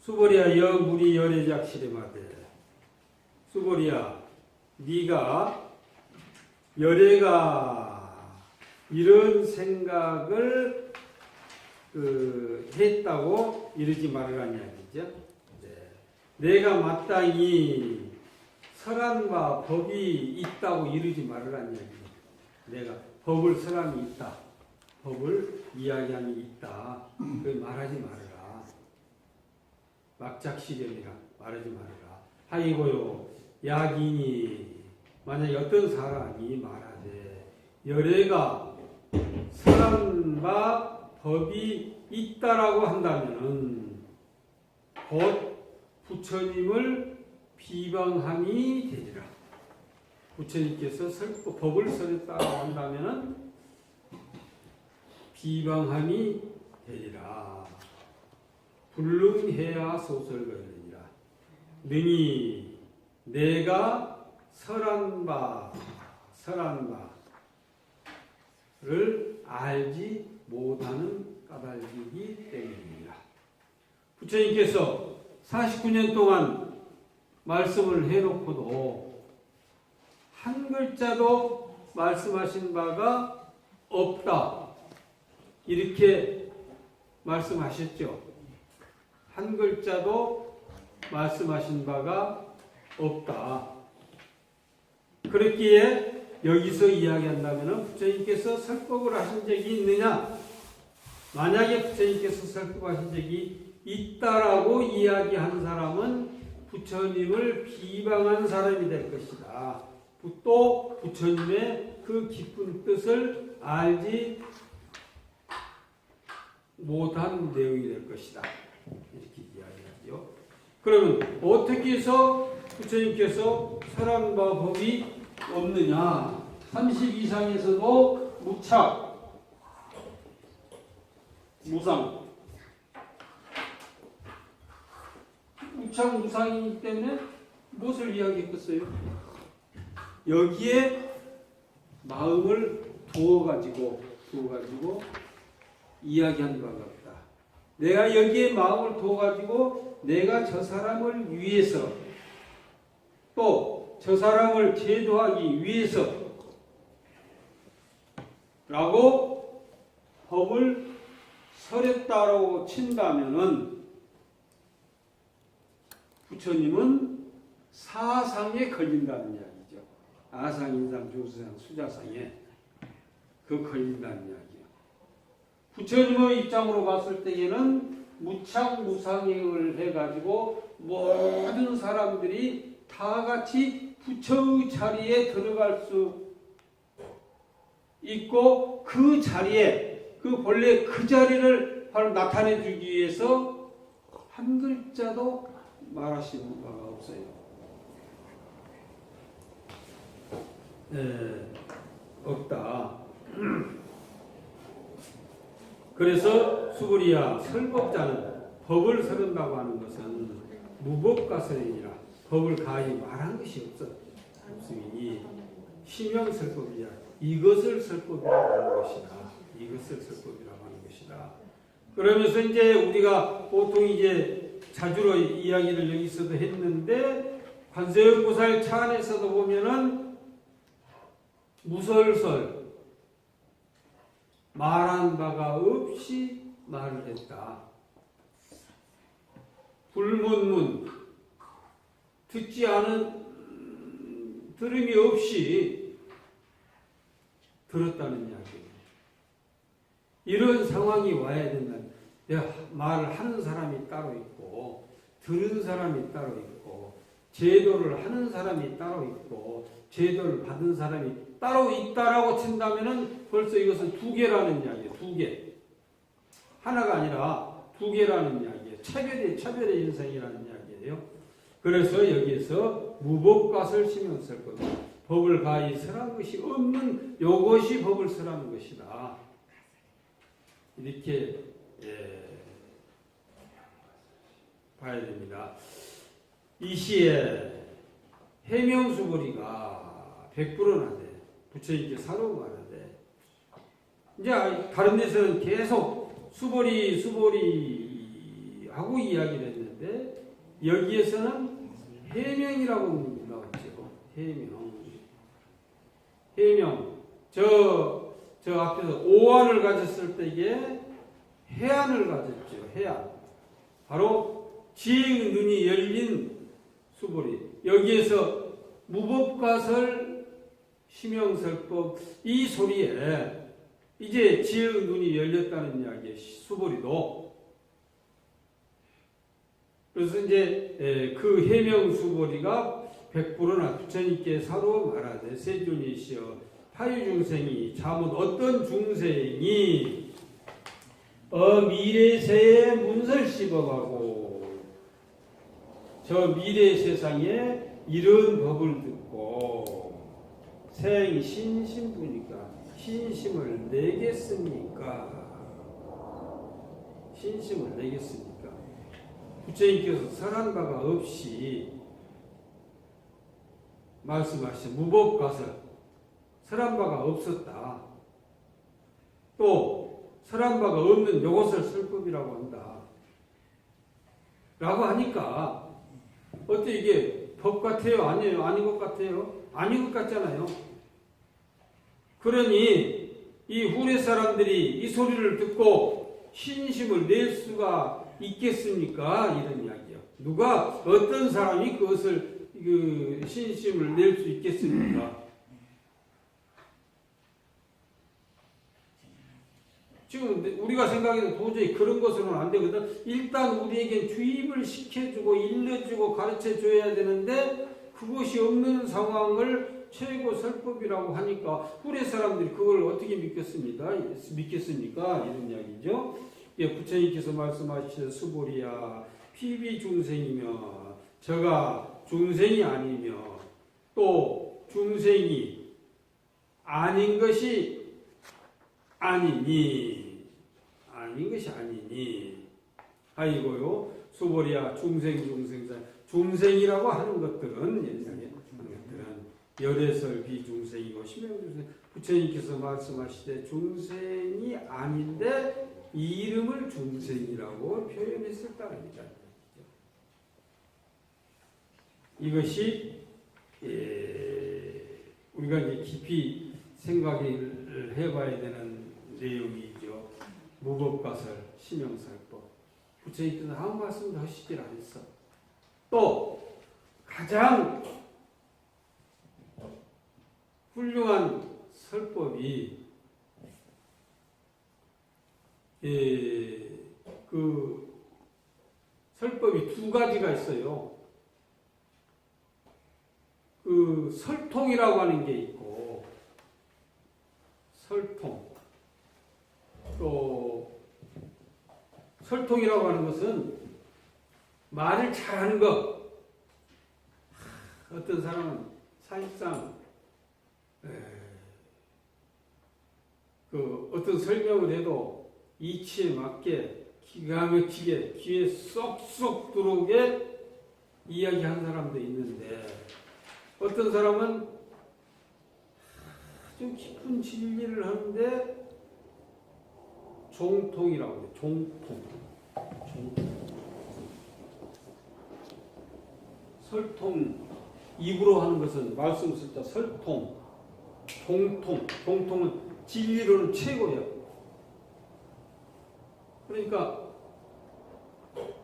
Speaker 1: 수보리야 여무리 열애작 시레마대. 수보리야 네가 열애가 이런 생각을 했다고 이러지 말으라는 이야기죠. 네. 내가 마땅히 설한과 법이 있다고 이러지 말으라는 이야기죠. 내가 법을 설함이 있다. 법을 이야기함이 있다. 그 말하지 말아라. 막작시련이라 말하지 말아라. 하이고요 야기니 만약에 어떤 사람이 말하되 열애가 선한 바 법이 있다라고 한다면은 곧 부처님을 비방함이 되리라. 부처님께서 법을 설했다고 한다면은 비방함이 되리라. 불능해야 소설거리니라. 능히 내가 설한 바를 알지 못하는 까닭이기 때문입니다. 부처님께서 49년 동안 말씀을 해놓고도 한 글자도 말씀하신 바가 없다. 이렇게 말씀하셨죠. 한 글자도 말씀하신 바가 없다. 그렇기에 여기서 이야기한다면 부처님께서 설법을 하신 적이 있느냐? 만약에 부처님께서 설법하신 적이 있다라고 이야기한 사람은 부처님을 비방한 사람이 될 것이다. 또 부처님의 그 깊은 뜻을 알지 못한 내용이 될 것이다. 이렇게 이야기하죠. 그러면 어떻게 해서 부처님께서 설한 바 법이 없느냐? 30 이상에서도 무착, 무상. 무착, 무상이기 때문에 무엇을 이야기했겠어요? 여기에 마음을 두어가지고 이야기한 바가 없다. 내가 여기에 마음을 두어가지고 내가 저 사람을 위해서 또 저 사람을 제도하기 위해서 라고 법을 설했다고 친다면은 부처님은 사상에 걸린다는 이야기죠. 아상, 인상, 조수상, 수자상에 그 걸린다는 이야기예요. 부처님의 입장으로 봤을 때에는 무착무상행을 해가지고 모든 사람들이 다 같이 부처의 자리에 들어갈 수 있고 그 자리에 그 본래 그 자리를 바로 나타내 주기 위해서 한 글자도 말하시는 바가 없어요. 없다. 그래서 수불이야 설법자는 법을 설한다고 하는 것은 무법가설이니라. 법을 가히 말한 것이 없으니 심형설법이야. 이것을 설법이라고 하는 것이다. 이것을 설법이라고 하는 것이다. 그러면서 이제 우리가 보통 이제 자주로 이야기를 여기서도 했는데 관세음보살 차안에서도 보면은 무설설 말한 바가 없이 말을 했다. 불문문 듣지 않은 들음이 없이 들었다는 이야기예요. 이런 상황이 와야 된다. 말을 하는 사람이 따로 있고 들은 사람이 따로 있고 제도를 하는 사람이 따로 있고 제도를 받은 사람이 따로 있다라고 친다면은 벌써 이것은 두 개라는 이야기예요. 두 개. 하나가 아니라 두 개라는 이야기예요. 차별의 현상이라는 이야기예요. 그래서 여기에서 무법과설 심형설 것. 법을 가히 설한 것이 없는 요것이 법을 설하는 것이다. 이렇게 봐야 됩니다. 이 시에 해명수보리가 100%나 돼. 부처님께 사로 말하되 이제 다른 데서는 계속 수보리 하고 이야기를 했는데 여기에서는 해명이라고 나왔죠. 해명. 저 앞에서 오한을 가졌을 때에 해안을 가졌죠. 해안. 바로 지혜의 눈이 열린 수보리. 여기에서 무법과설 심형설법 이 소리에 이제 지혜의 눈이 열렸다는 이야기의 수보리도 그래서 이제 그 해명수보리가 백부로나 부처님께 사로 말하되 세존이시여 파유중생이 자못 어떤 중생이 미래세에 문설 씹어가고 저 미래 세상에 이런 법을 듣고 생신심부니까 신심을 내겠습니까? 신심을 내겠습니까? 부처님께서 설한 바가 없이 말씀하신 무법가설 설한 바가 없었다. 또 설한 바가 없는 요것을 설법이라고 한다. 라고 하니까 어때 이게 법 같아요? 아니에요? 아닌 것 같아요? 아닌 것 같잖아요. 그러니 이 후레 사람들이 이 소리를 듣고 신심을 낼 수가 있겠습니까? 이런 이야기요. 누가 어떤 사람이 그것을 그 신심을 낼 수 있겠습니까? 지금 우리가 생각해도 도저히 그런 것으로는 안 되거든. 일단 우리에겐 주입을 시켜주고 일러주고 가르쳐줘야 되는데 그것이 없는 상황을 최고 설법이라고 하니까 후레 사람들이 그걸 어떻게 믿겠습니까? 이런 이야기죠. 예, 부처님께서 말씀하신 수보리야 피비중생이며 저가 중생이 아니며 또 중생이 아닌 것이 아니니 아이고요 수보리야 중생이라고 하는 것들은 열애설 비중생이고 심명중생 부처님께서 말씀하시되 중생이 아닌데 이름을 중생이라고 표현했었다는 겁니다. 이것이 우리가 이제 깊이 생각을 해봐야 되는 내용이죠. 무법가설, 심영설법. 부처님께서 아무 말씀도 하시질 않았어. 또 가장 훌륭한 설법이 그 설법이 두 가지가 있어요. 그 설통이라고 하는 게 있고 또 설통이라고 하는 것은 말을 잘하는 것. 어떤 사람은 사실상 그 어떤 설명을 해도 이치에 맞게 기가 막히게 귀에 쏙쏙 들어오게 이야기한 사람도 있는데 어떤 사람은 좀 깊은 진리를 하는데 종통이라고 해요. 종통. 설통 입으로 하는 것은 말씀 쓸 때 설통, 종통은 진리로는 최고예요. 그러니까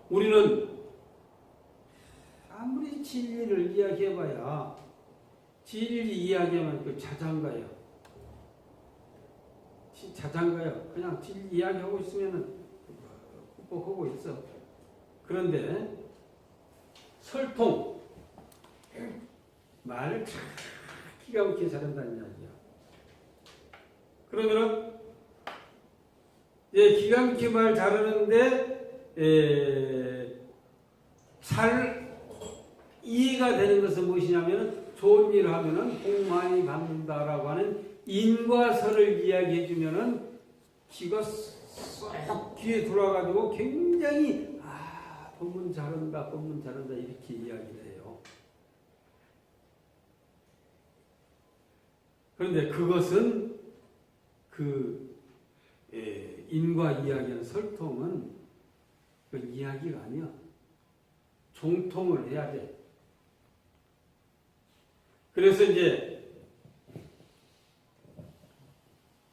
Speaker 1: 우리는 아무리 진리를 이야기해봐야 진리를 이야기하면 그 자장가예요. 그냥 진리 이야기하고 있으면은 뻑뻑하고 있어. 그런데 설통 말을 참 기가 막히게 잘한다는 이야기야. 그러면은 기가 막히게 말 잘하는데 잘 이해가 되는 것은 무엇이냐면 좋은 일을 하면은 복 많이 받는다라고 하는 인과설을 이야기해 주면은 귀가 쏙 귀에 돌아가지고 굉장히 법문 잘한다 이렇게 이야기를 해요. 그런데 그것은 인과 이야기하는 설통은 그 이야기가 아니야. 종통을 해야 돼. 그래서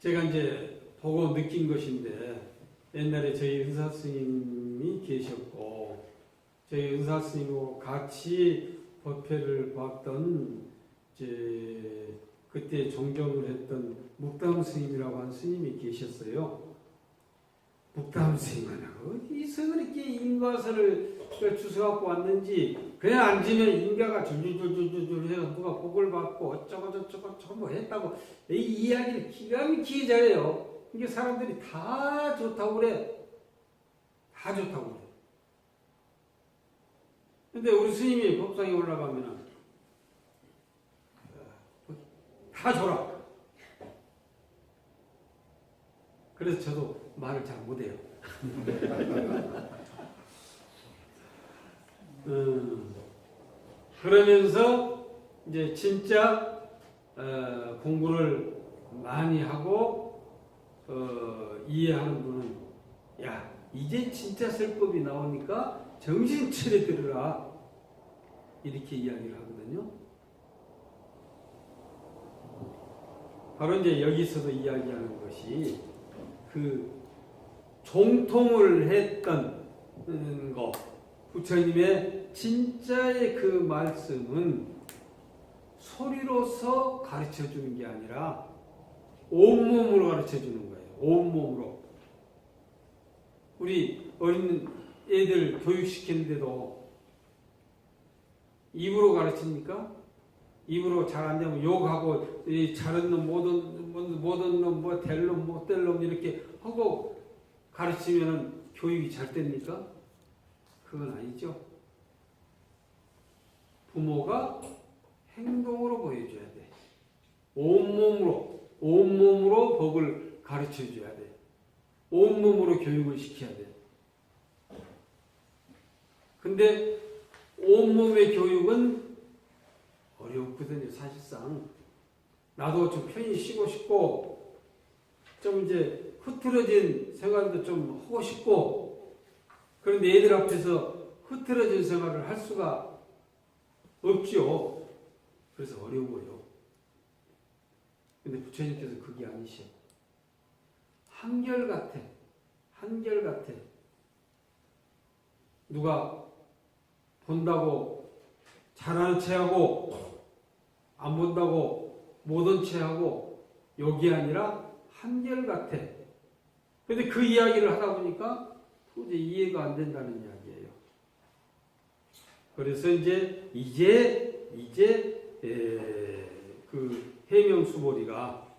Speaker 1: 제가 보고 느낀 것인데 옛날에 저희 의사 스님이 계셨고 저희 의사 스님하고 같이 법회를 봤던 그때 종정을 했던 묵담 스님이라고 하는 스님이 계셨어요. 묵담 스님은 어디서 그렇게 인과설을 그 주워갖고 왔는지 그냥 앉으면 인가가 줄줄줄줄줄 해서 누가 복을 받고 어쩌고 뭐 했다고 이 이야기를 기가 막히게 잘해요. 이게 사람들이 다 좋다고 그래. 다 좋다고 그래. 근데 우리 스님이 법상에 올라가면은 다 줘라. 그래서 저도 말을 잘 못해요. 그러면서 이제 진짜 공부를 많이 하고 이해하는 분은 야 이제 진짜 설법이 나오니까 정신 차려 들으라 이렇게 이야기를 하거든요. 바로 이제 여기서도 이야기하는 것이 그 종통을 했던 거 부처님의 진짜의 그 말씀은 소리로서 가르쳐 주는 게 아니라 온몸으로 가르쳐 주는 거예요. 온몸으로. 우리 어린 애들 교육시키는데도 입으로 가르칩니까? 입으로 잘 안 되면 욕하고 잘한 놈, 못한 놈, 뭐 될 놈, 못 될 놈 이렇게 하고 가르치면 교육이 잘 됩니까? 그건 아니죠. 부모가 행동으로 보여줘야 돼. 온몸으로 법을 가르쳐줘야 돼. 온몸으로 교육을 시켜야 돼. 근데 온몸의 교육은 어렵거든요, 사실상. 나도 좀 편히 쉬고 싶고, 좀 이제 흐트러진 생활도 좀 하고 싶고, 그런데 애들 앞에서 흐트러진 생활을 할 수가 없죠. 그래서 어려워요. 근데 부처님께서 그게 아니셔. 한결같아. 한결같아. 누가 본다고 잘하는 체하고 안 본다고 못한 체하고 여기 아니라 한결같아. 근데 그 이야기를 하다 보니까 도저히 이해가 안 된다는 이야기예요. 그래서 이제 그 해명수보리가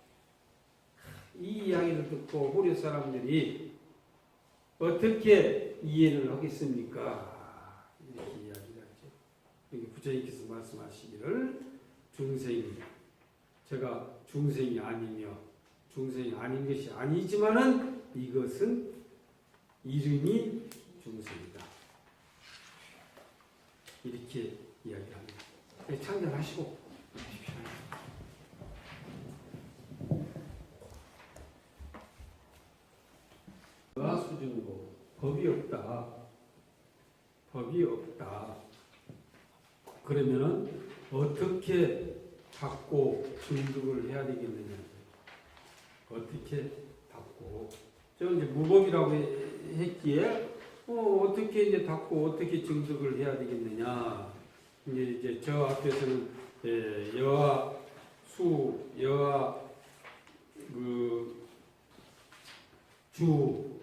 Speaker 1: 이 이야기를 듣고 호려 사람들이 어떻게 이해를 하겠습니까? 이렇게 이야기를 하죠. 여기 부처님께서 말씀하시기를 제가 중생이 아니며 중생이 아닌 것이 아니지만은 이것은 이름이 중생이다. 이렇게 이야기를 합니다. 네, 창전하시고 수중고 법이 없다. 법이 없다. 그러면은 어떻게 받고 증득을 해야 되겠느냐? 어떻게 받고? 저 이제 무법이라고 했기에 어떻게 이제 받고 어떻게 증득을 해야 되겠느냐? 이제 저 앞에서는 여하 수, 여하 주,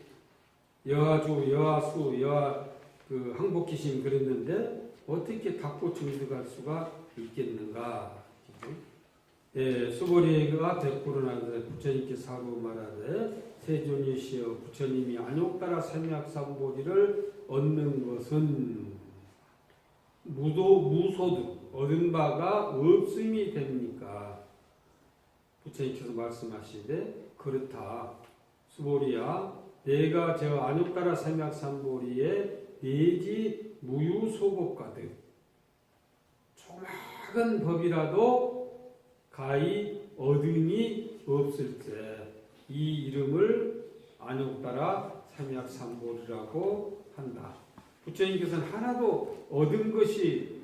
Speaker 1: 여하주, 여하수, 여하 항복기심 그랬는데 어떻게 닦고 증득할 수가 있겠는가? 수보리가 대꾸를 하는데 부처님께서 하고 말하되 세존이시여 부처님이 안욕따라 삼약삼보리를 얻는 것은 무소득 얻은 바가 없음이 됩니까? 부처님께서 말씀하시되 그렇다. 수보리야 내가 저 안욕따라 삼약삼보리에 내지 무유소법가득 조그마한 법이라도 가히 얻음이 없을 때 이 이름을 안욕따라 삼약삼보리라고 한다. 부처님께서는 하나도 얻은 것이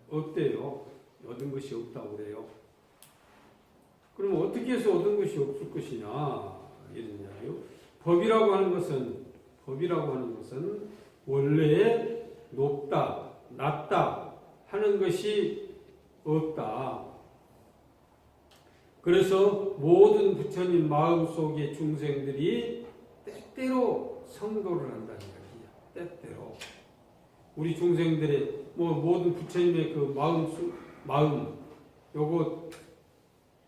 Speaker 1: 없대요. 얻은 것이 없다고 그래요. 그럼 어떻게 해서 얻은 것이 없을 것이냐 이런 이야기요. 법이라고 하는 것은 원래 높다, 낮다 하는 것이 없다. 그래서 모든 부처님 마음속의 중생들이 때때로 성도를 한다는 이야기야. 때때로. 우리 중생들의 뭐 모든 부처님의 그 마음 요거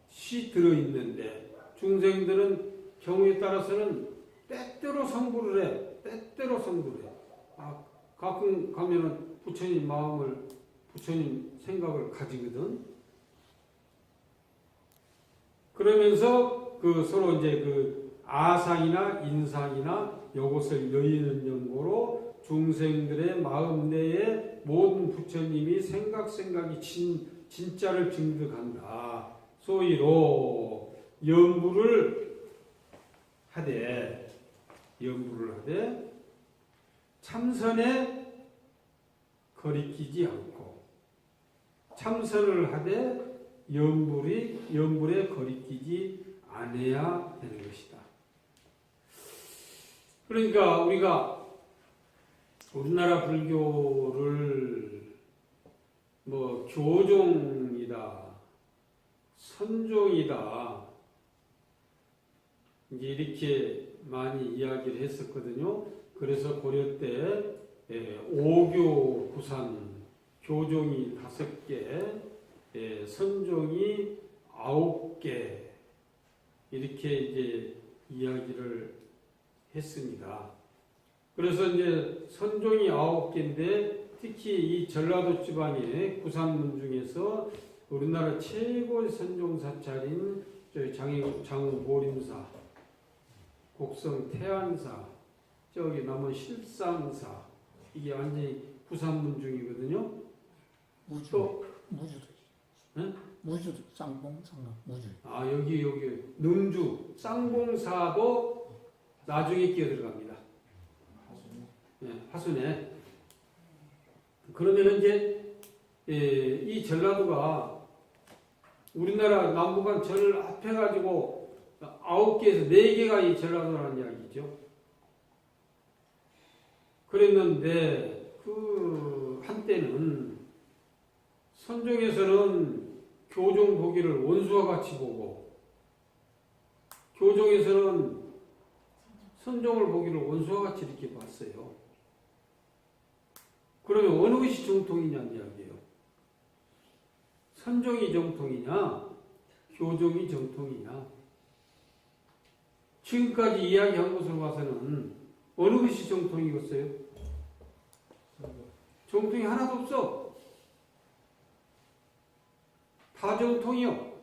Speaker 1: 시 들어 있는데 중생들은 경우에 따라서는 때때로 성불을 해. 때때로 성불을 해. 가끔 가면은 부처님 마음을 부처님 생각을 가지거든. 그러면서 그 서로 이제 그 아상이나 인상이나 요것을 여의는 연고로 중생들의 마음 내에 모든 부처님이 생각이 진짜를 증득한다. 소위로 연부를 하되 참선에 거리끼지 않고 참선을 하되 연불에 거리끼지 않아야 되는 것이다. 그러니까 우리가 우리나라 불교를 뭐 교종이다, 선종이다 이제 이렇게 많이 이야기를 했었거든요. 그래서 고려 때 오교 구산 교종이 5개, 선종이 9개 이렇게 이제 이야기를 했습니다. 그래서 이제 선종이 9개인데 특히 이 전라도 지방의 구산문 중에서 우리나라 최고의 선종 사찰인 장우 보림사, 곡성 태안사, 저기 남은 실상사 이게 완전히 구산문 중이거든요.
Speaker 2: 무주도 응? 무주 쌍봉 상가 무주.
Speaker 1: 여기 능주 쌍봉사도 나중에 끼어 들어갑니다. 화순에. 그러면 이제 이 전라도가 우리나라 남북한 절을 합해가지고 9개에서 4개가 이 전라도라는 이야기죠. 그랬는데 그 한때는 선종에서는 교종 보기를 원수와 같이 보고 교종에서는 선종을 보기를 원수와 같이 이렇게 봤어요. 그러면 어느 것이 정통이냐는 이야기예요. 선종이 정통이냐 교종이 정통이냐. 지금까지 이야기한 것으로 봐서는 어느 것이 정통이겠어요? 정통이 하나도 없어. 다 정통이요.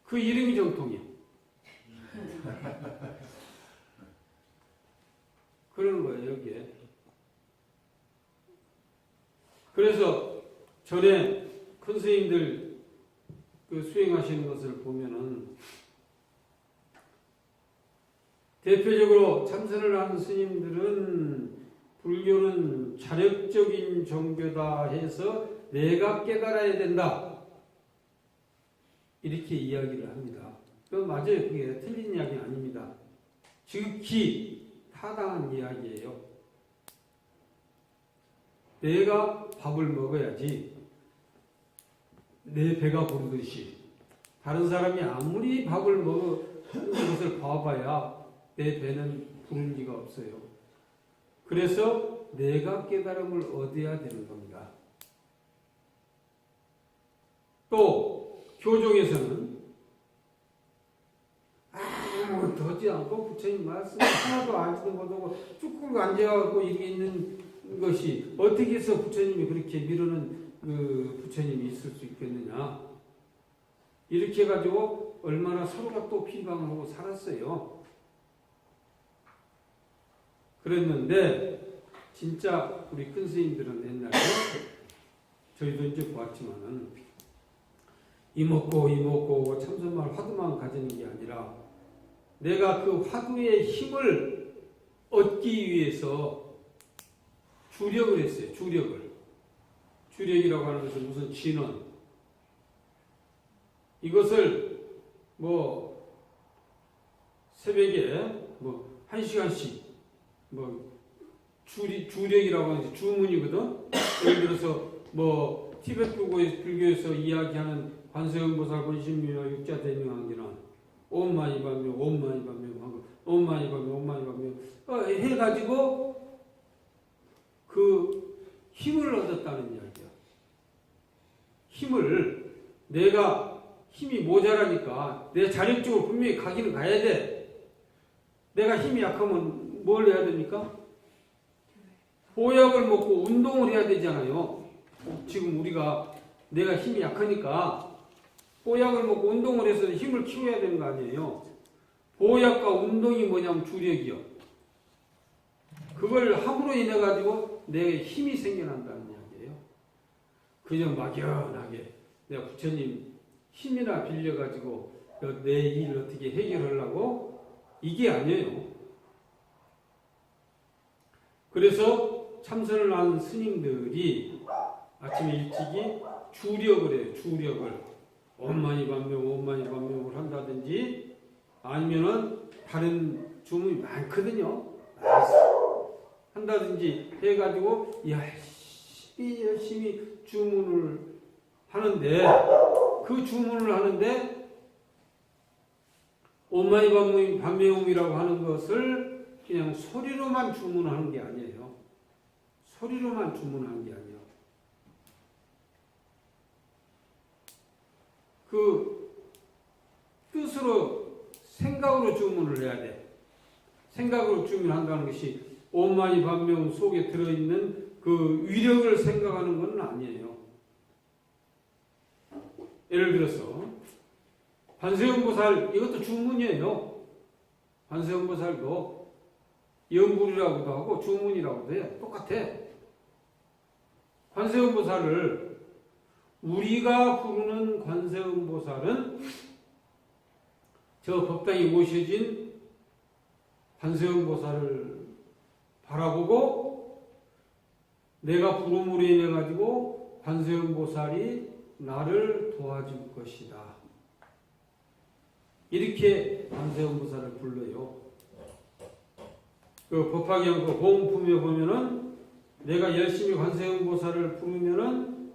Speaker 1: 그 이름이 정통이야. 그러는 거예요, 여기에. 그래서 전에 큰 스님들 그 수행하시는 것을 보면은 대표적으로 참선을 하는 스님들은 불교는 자력적인 종교다 해서 내가 깨달아야 된다. 이렇게 이야기를 합니다. 그건 맞아요. 그게 틀린 이야기 아닙니다. 지극히 타당한 이야기예요. 내가 밥을 먹어야지 내 배가 부르듯이 다른 사람이 아무리 밥을 먹는 것을 봐봐야 내 배는 부를 리가 없어요. 그래서 내가 깨달음을 얻어야 되는 겁니다. 또 교종에서는 아무것도 하지 않고 부처님 말씀 하나도 알지도 못하고 쭉 앉아갖고 이렇게 있는 것이 어떻게 해서 부처님이 그렇게 미루는 그 부처님이 있을 수 있겠느냐. 이렇게 해가지고 얼마나 서로가 또 비방을 하고 살았어요. 그랬는데 진짜 우리 큰 스님들은 옛날에 저희도 이제 보았지만은 이먹고 참선만 화두만 가지는 게 아니라 내가 그 화두의 힘을 얻기 위해서 주력을 했어요. 주력이라고 하는 것은 무슨 진원. 이것을 뭐 새벽에 뭐 1시간씩 뭐 주력이라고 하는 게 주문이거든. 예를 들어서 뭐 티베트 불교에서 이야기하는 관세음보살 본심미와 육자대명왕기는 옴마이밤며 옴마이밤며 하고 옴마이밤며 해가지고 그 힘을 얻었다는 이야기야. 힘을 내가 힘이 모자라니까 내 자력적으로 분명히 가기는 가야 돼. 내가 힘이 약하면 뭘 해야 됩니까? 보약을 먹고 운동을 해야 되잖아요. 지금 우리가 내가 힘이 약하니까 보약을 먹고 운동을 해서 힘을 키워야 되는 거 아니에요. 보약과 운동이 뭐냐면 주력이요. 그걸 함으로 인해 가지고 내 힘이 생겨난다는 이야기예요. 그냥 막연하게 내가 부처님 힘이나 빌려 가지고 내 일 어떻게 해결하려고 이게 아니에요. 그래서 참선을 한 스님들이 아침에 일찍이 주력을 해요. 주력을 엄만이 반명, 엄만이 반명을 한다든지 아니면은 다른 주문이 많거든요. 한다든지 해가지고 열심히 주문을 하는데 그 주문을 하는데 엄만이 반명이라고 하는 것을 그냥 소리로만 주문하는 게 아니에요. 소리로만 주문하는 게 아니에요. 그 뜻으로 생각으로 주문을 해야 돼. 생각으로 주문한다는 것이 엄만이 반명 속에 들어있는 그 위력을 생각하는 건 아니에요. 예를 들어서 관세음보살 이것도 주문이에요. 관세음보살도 영불이라고도 하고 주문이라고도 해. 똑같아. 관세음보살을 우리가 부르는 관세음보살은 저 법당에 모셔진 관세음보살을 바라보고 내가 부름으로 인해 가지고 관세음보살이 나를 도와줄 것이다. 이렇게 관세음보살을 불러요. 그 법화경 그 호응품에 보면은 내가 열심히 관세음보살을 부르면은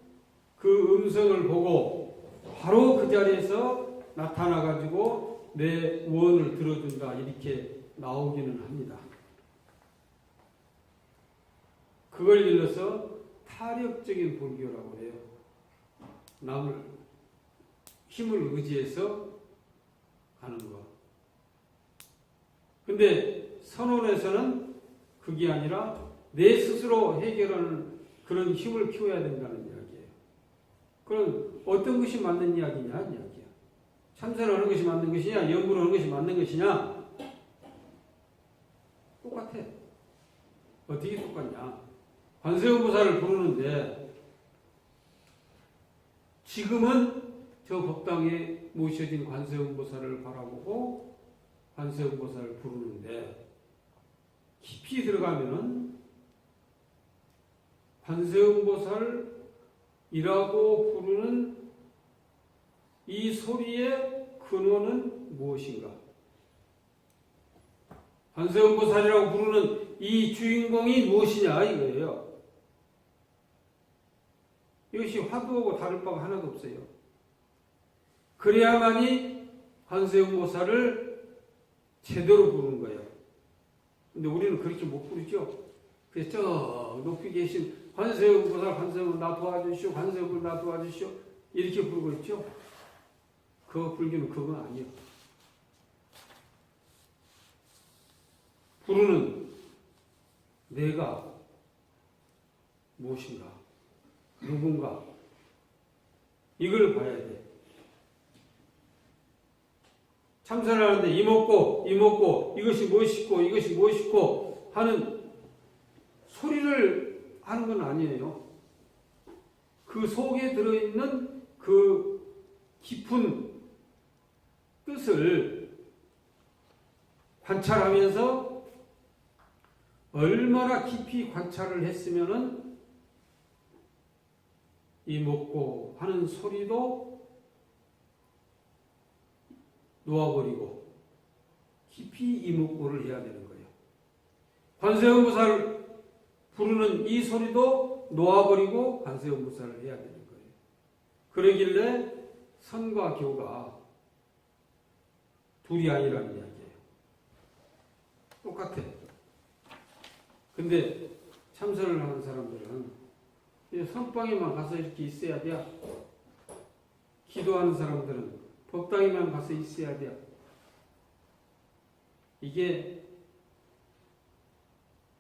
Speaker 1: 그 음성을 보고 바로 그 자리에서 나타나 가지고 내 원을 들어준다. 이렇게 나오기는 합니다. 그걸 일러서 타력적인 불교라고 해요. 남을 힘을 의지해서 하는 거. 근데 선원에서는 그게 아니라 내 스스로 해결하는 그런 힘을 키워야 된다는 이야기예요. 그럼 어떤 것이 맞는 이야기냐? 이야기야. 참선하는 것이 맞는 것이냐? 연구하는 것이 맞는 것이냐? 똑같아. 어떻게 똑같냐? 관세음보살을 부르는데 지금은 저 법당에 모셔진 관세음보살을 바라보고 관세음보살을 부르는데 깊이 들어가면은 관세음보살이라고 부르는 이 소리의 근원은 무엇인가? 관세음보살이라고 부르는 이 주인공이 무엇이냐 이거예요. 이것이 화두하고 다를 바가 하나도 없어요. 그래야만이 관세음보살을 제대로 부르는 거예요. 근데 우리는 그렇게 못 부르죠. 그래서 저 높이 계신 관세음보살, 관세음 나 도와주시오, 관세음을 나 도와주시오 이렇게 부르고 있죠. 그 불교는 그건 아니에요. 부르는 내가 무엇인가, 누군가 이걸 봐야 돼. 참선을 하는데 이먹고 이것이 무엇이고 하는 소리를 하는 건 아니에요. 그 속에 들어있는 그 깊은 뜻을 관찰하면서 얼마나 깊이 관찰을 했으면은 이먹고 하는 소리도 놓아버리고 깊이 이먹고를 해야 되는 거예요. 관세음보살 부르는 이 소리도 놓아버리고 관세음보살을 해야 되는 거예요. 그러길래 선과 교가 둘이 아니라는 이야기예요. 똑같아. 근데 참선을 하는 사람들은 이 선방에만 가서 이렇게 있어야 돼. 기도하는 사람들은 법당에만 가서 있어야 돼. 이게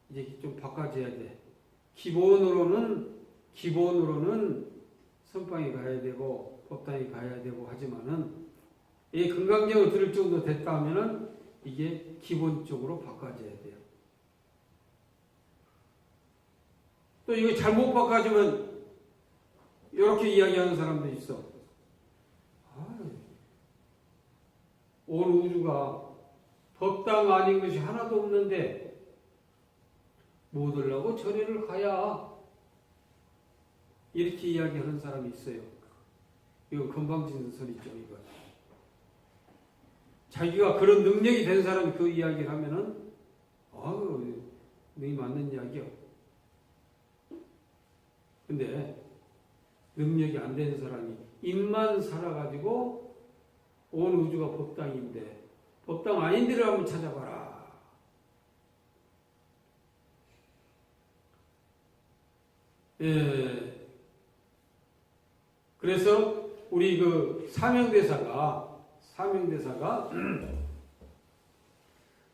Speaker 1: 이제 좀 바꿔줘야 돼. 기본으로는 선방에 가야 되고 법당에 가야 되고 하지만은 이 금강경을 들을 정도 됐다 하면은 이게 기본적으로 바꿔줘야 돼요. 또 이거 잘못 바꿔주면 이렇게 이야기하는 사람도 있어. 온 우주가 법당 아닌 것이 하나도 없는데 못 오려고 절에를 가야, 이렇게 이야기하는 사람이 있어요. 이거 건방진 소리죠. 이거 자기가 그런 능력이 된 사람이 그 이야기를 하면은 너희 맞는 이야기요. 근데 능력이 안 된 사람이 입만 살아가지고 온 우주가 법당인데 법당 아닌 데를 한번 찾아봐라. 예. 그래서 우리 그 사명대사가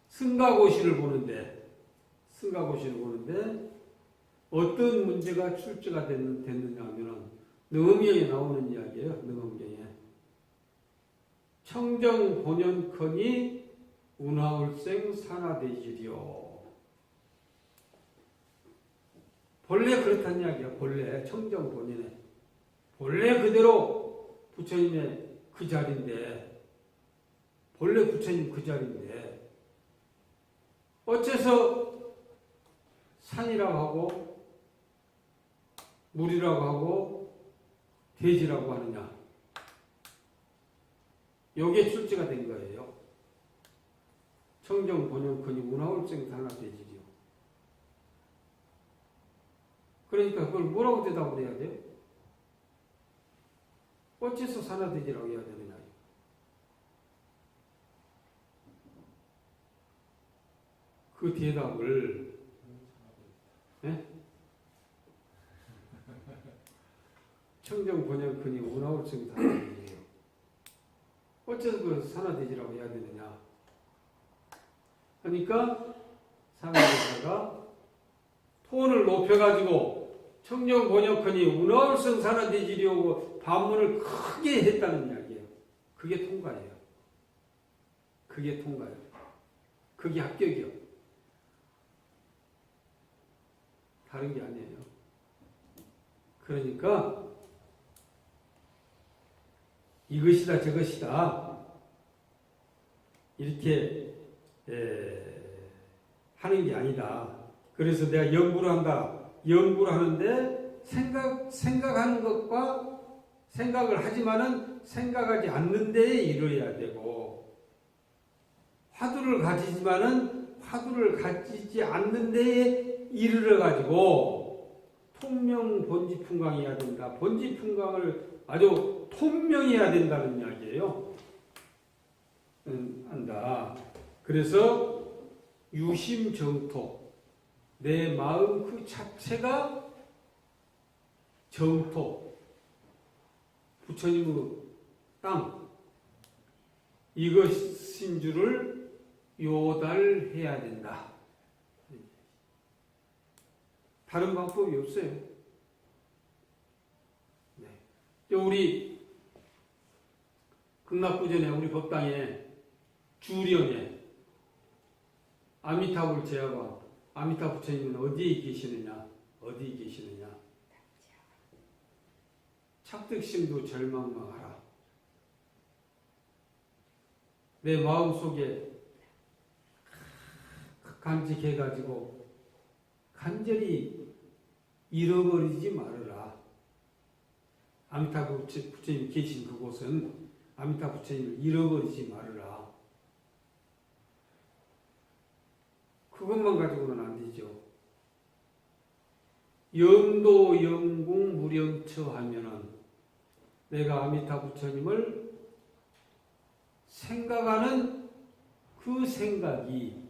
Speaker 1: 승가고시를 보는데 어떤 문제가 출제가 됐느냐 하면은 능엄경에 나오는 이야기예요. 능엄경에 청정본연컨이 운하울생 산하대지리요. 본래 그렇다는 이야기야. 본래 청정본연에 본래 그대로 부처님의 그 자리인데, 본래 부처님 그 자리인데 어째서 산이라고 하고 물이라고 하고 대지라고 하느냐. 여기에 출제가 된 거예요. 청정본연컨이 운하울생 산하대지리요. 그러니까 그걸 뭐라고 대답을 해야 돼요? 어째서 산하대지라고 해야 되느냐. 그 대답을 청정본연컨이 운하울생 산하대지리요. 어째서 그 산하대지라고 해야 되느냐. 그러니까 사명대사가 톤을 높여가지고 청정본연컨이 운하울생 산하대지리오고 반문을 크게 했다는 이야기예요. 그게 통과예요. 그게 통과예요. 그게 합격이요. 다른 게 아니에요. 그러니까 이것이다 저것이다 이렇게 하는 게 아니다. 그래서 내가 연구를 한다. 연구를 하는데 생각하는 것과 생각을 하지만은 생각하지 않는 데에 이르러야 되고, 화두를 가지지만은 화두를 가지지 않는 데에 이르러 가지고 통명본지풍광해야 된다. 본지풍광을 아주 통명해야 된다는 이야기예요. 한다. 그래서 유심정토, 내 마음 그 자체가 정토, 부처님의 땅, 이것인 줄을 요달해야 된다. 다른 방법이 없어요. 네. 우리 극락구전에 우리 법당에 주련에 아미타불 제하가 아미타 부처님은 어디에 계시느냐? 어디에 계시느냐? 착득심도 절망망하라. 내 마음속에 간직해가지고 간절히 잃어버리지 말아라. 아미타 부처님 계신 그곳은 아미타 부처님을 잃어버리지 말아라. 그것만 가지고는 안 되죠. 영도 영궁 무령처 하면은 내가 아미타 부처님을 생각하는 그 생각이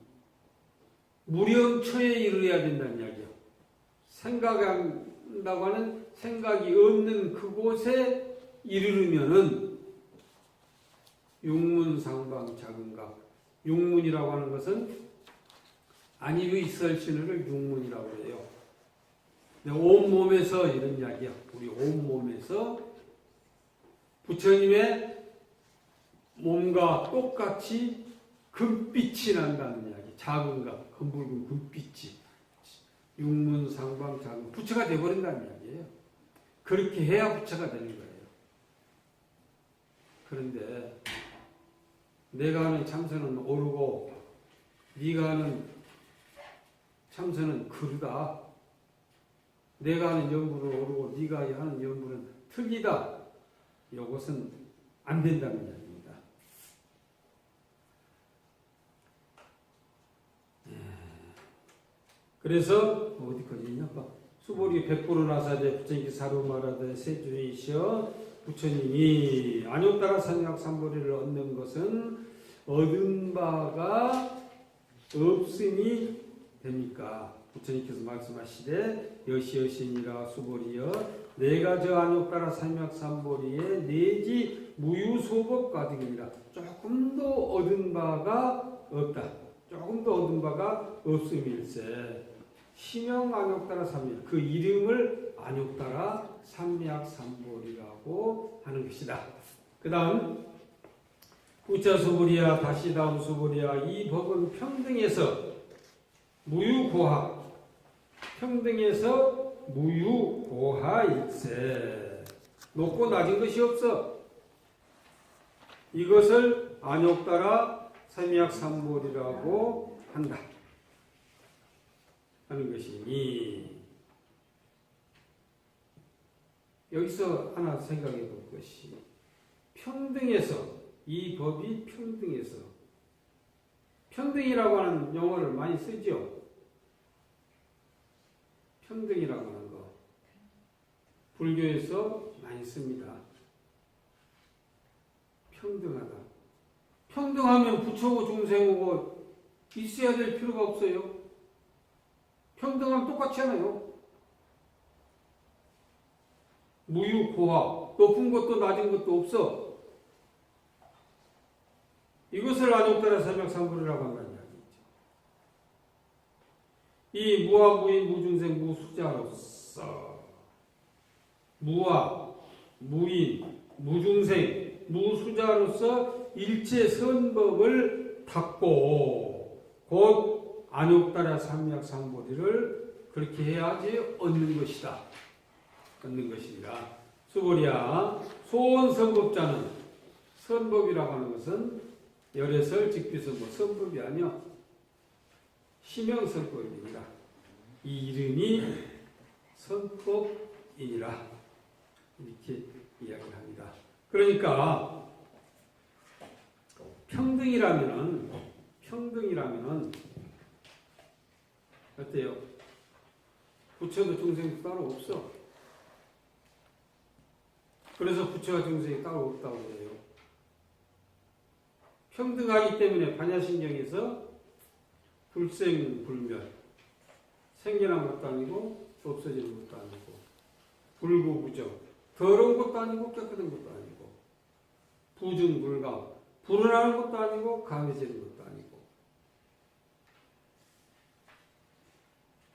Speaker 1: 무령처에 이르러야 된다는 이야기예요. 생각한다고 하는 생각이 없는 그곳에 이르르면은 육문상방 작은각. 육문이라고 하는 것은 안위의설신을 육문이라고 해요. 온몸에서 이런 이야기야. 우리 온몸에서 부처님의 몸과 똑같이 금빛이 난다는 이야기. 작은각, 검붉은 금빛이. 육문상방 작은 부처가 되어버린다는 이야기예요. 그렇게 해야 부처가 되는 거예요. 그런데 내가 하는 참선은 옳고 네가 하는 참선은 그르다. 내가 하는 연구는 옳고 네가 하는 연구는 틀리다. 이것은 안 된다는 이야기입니다. 그래서 어디까지 있냐? 수보리 백보로 나사제 부처님께 사루마라데 세주이시여 부처님이 안욕따라 삼약삼보리를 얻는 것은 얻은 바가 없으니 됩니까? 부처님께서 말씀하시되 여시여신이라 수보리여 내가 저 안욕따라 삼약삼보리에 내지 무유소법 가득이니라. 조금도 얻은 바가 없다. 조금도 얻은 바가 없음일세. 시명 안욕따라 삼약, 그 이름을 안욕따라 삼약삼보리라고 하는 것이다. 그 다음 우차수보리야 다시 다음 수보리야 이 법은 평등에서 무유고하, 평등에서 무유고하일세. 높고 낮은 것이 없어. 이것을 안욕따라 삼약삼보리라고 한다 하는 것이니, 여기서 하나 생각해 볼 것이, 평등에서, 이 법이 평등에서, 평등이라고 하는 용어를 많이 쓰죠. 평등이라고 하는 거 불교에서 많이 씁니다. 평등하다. 평등하면 부처고 중생이고 있어야 될 필요가 없어요. 평등하면 똑같이 하나요? 무유고하, 높은 것도 낮은 것도 없어. 이것을 안욕따라 삼약삼보리라고 한다는 이야기죠. 이 무아, 무인, 무중생, 무수자로서 무아, 무인, 무중생, 무수자로서 일체 선법을 닦고 곧 안욕따라 삼약삼보리를 그렇게 해야지 얻는 것이다. 얻는 것입니다. 수보리야 소원선법자는, 선법이라고 하는 것은 열애설, 직비선법, 선법이 아니요 시명선법입니다. 이 이름이 선법이니라 이렇게 이야기를 합니다. 그러니까 평등이라면은 어때요? 부처도 중생도 따로 없어. 그래서 부처와 중생이 따로 없다고 해요. 평등하기 때문에 반야신경에서 불생불멸, 생겨난 것도 아니고 없어지는 것도 아니고, 불구부정, 더러운 것도 아니고 깨끗한 것도 아니고, 부중불감, 불어나는 것도 아니고 강해지는 것도 아니고,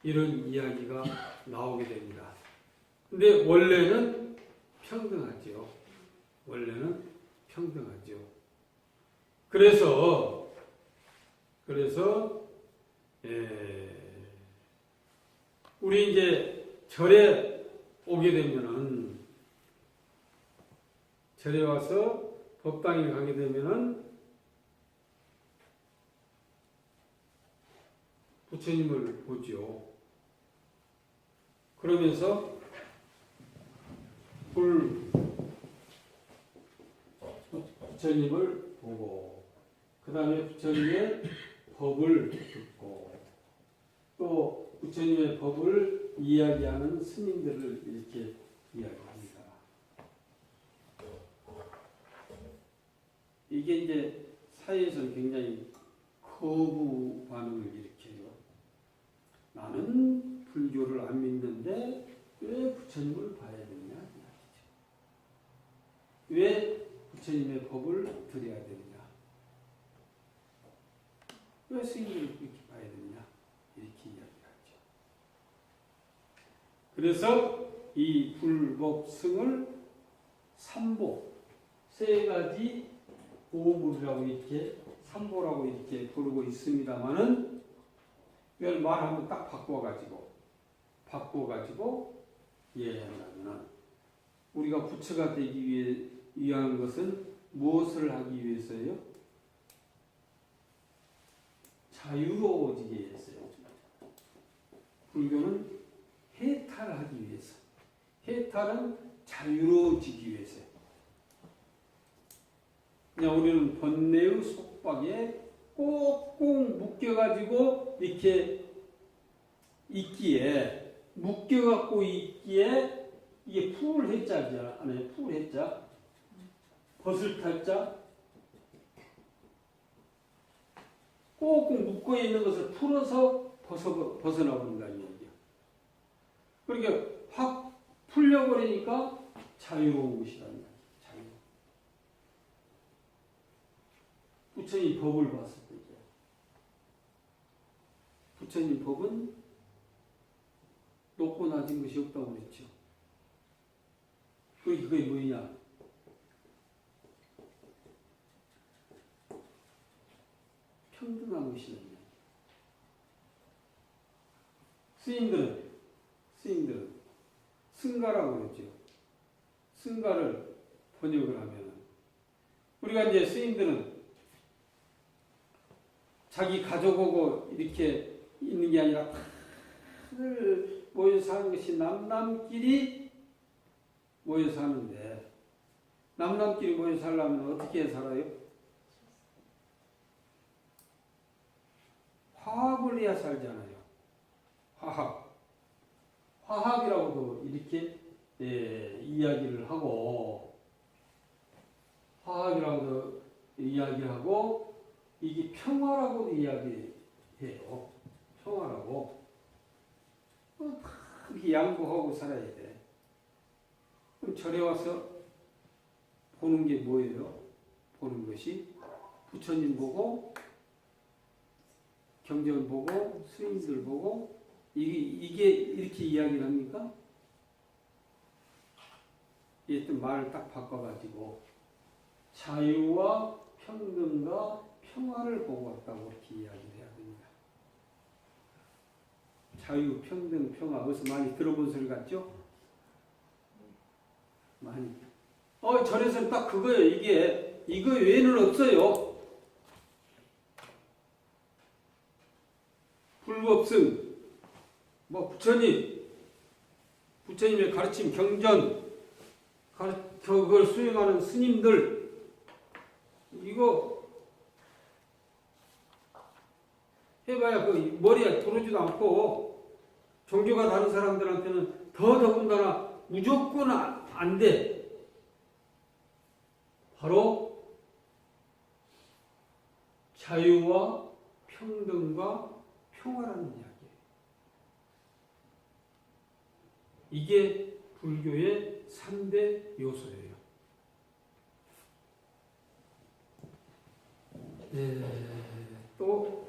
Speaker 1: 이런 이야기가 나오게 됩니다. 근데 원래는 평등하죠. 원래는 평등하죠. 그래서 우리 이제 절에 오게 되면은, 절에 와서 법당에 가게 되면은 부처님을 보죠. 그러면서 부처님을 보고, 그 다음에 부처님의 법을 듣고, 또 부처님의 법을 이야기하는 스님들을 이렇게 이야기합니다. 이게 이제 사회에서는 굉장히 거부 반응을 일으켜요. 나는 불교를 안 믿는데 왜 부처님을 봐야 되느냐? 왜 부처님의 법을 드려야 되느냐? 왜 스님을 그렇게 봐야 되느냐? 이렇게 이야기하죠. 그래서 이 불법승을 삼보, 세 가지 보물이라고 이렇게 삼보라고 이렇게 부르고 있습니다만은 이걸 말 한번 딱 바꿔가지고 이해하려면은 우리가 부처가 되기 위한 것은 무엇을 하기 위해서요? 자유로워지기 위해서요. 불교는 해탈하기 위해서. 해탈은 자유로워지기 위해서요. 그냥 우리는 번뇌의 속박에 꼭꼭 묶여가지고 이렇게 있기에, 묶여갖고 있기에, 이게 풀해자잖아요. 풀해자. 벗을 탈자. 꼭꼭 묶어있는 것을 풀어서 벗어나버린다, 이 얘기야. 그러니까 확 풀려버리니까 자유로운 것이라는 거야. 자유. 부처님 법을 봤을 때, 부처님 법은 높고 낮은 것이 없다고 그랬죠. 그게 뭐냐? 평등한 것이냐. 스님들은 승가라고 그러죠. 승가를 번역을 하면 우리가 이제 스님들은 자기 가족하고 이렇게 있는 게 아니라 다들 모여 사는 것이 남남끼리 모여 사는데 남남끼리 모여 살려면 어떻게 살아요? 화합을 해야 살잖아요. 화합이라고도 이렇게 이야기를 하고 화합이라고도 이야기하고 이게 평화라고도 이야기해요. 평화라고. 이렇게 양보하고 살아야 돼. 그럼 절에 와서 보는 게 뭐예요? 보는 것이 부처님 보고 경전 보고 스님들 보고 이게 이렇게 이야기를 합니까? 이게 또 말을 딱 바꿔가지고 자유와 평등과 평화를 보고 왔다고 이렇게 이야기를 해야 됩니다. 자유, 평등, 평화 어디서 많이 들어본 소리 같죠? 많이. 절에서는 딱 그거예요. 이거 외에는 없어요. 불법승, 부처님의 가르침, 경전, 그걸 수행하는 스님들, 이거 해봐야 그 머리에 들어오지도 않고, 종교가 다른 사람들한테는 더군다나 무조건 안 돼. 바로 자유와 평등과 평화라는 이야기예요. 이게 불교의 3대 요소예요. 또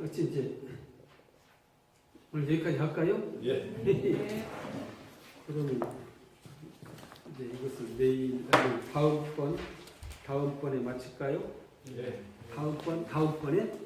Speaker 1: 이제 오늘 여기까지 할까요?
Speaker 3: 예.
Speaker 1: 그러면 이제 이것을 내일 다음번에 마칠까요?
Speaker 3: 예.
Speaker 1: 다음번에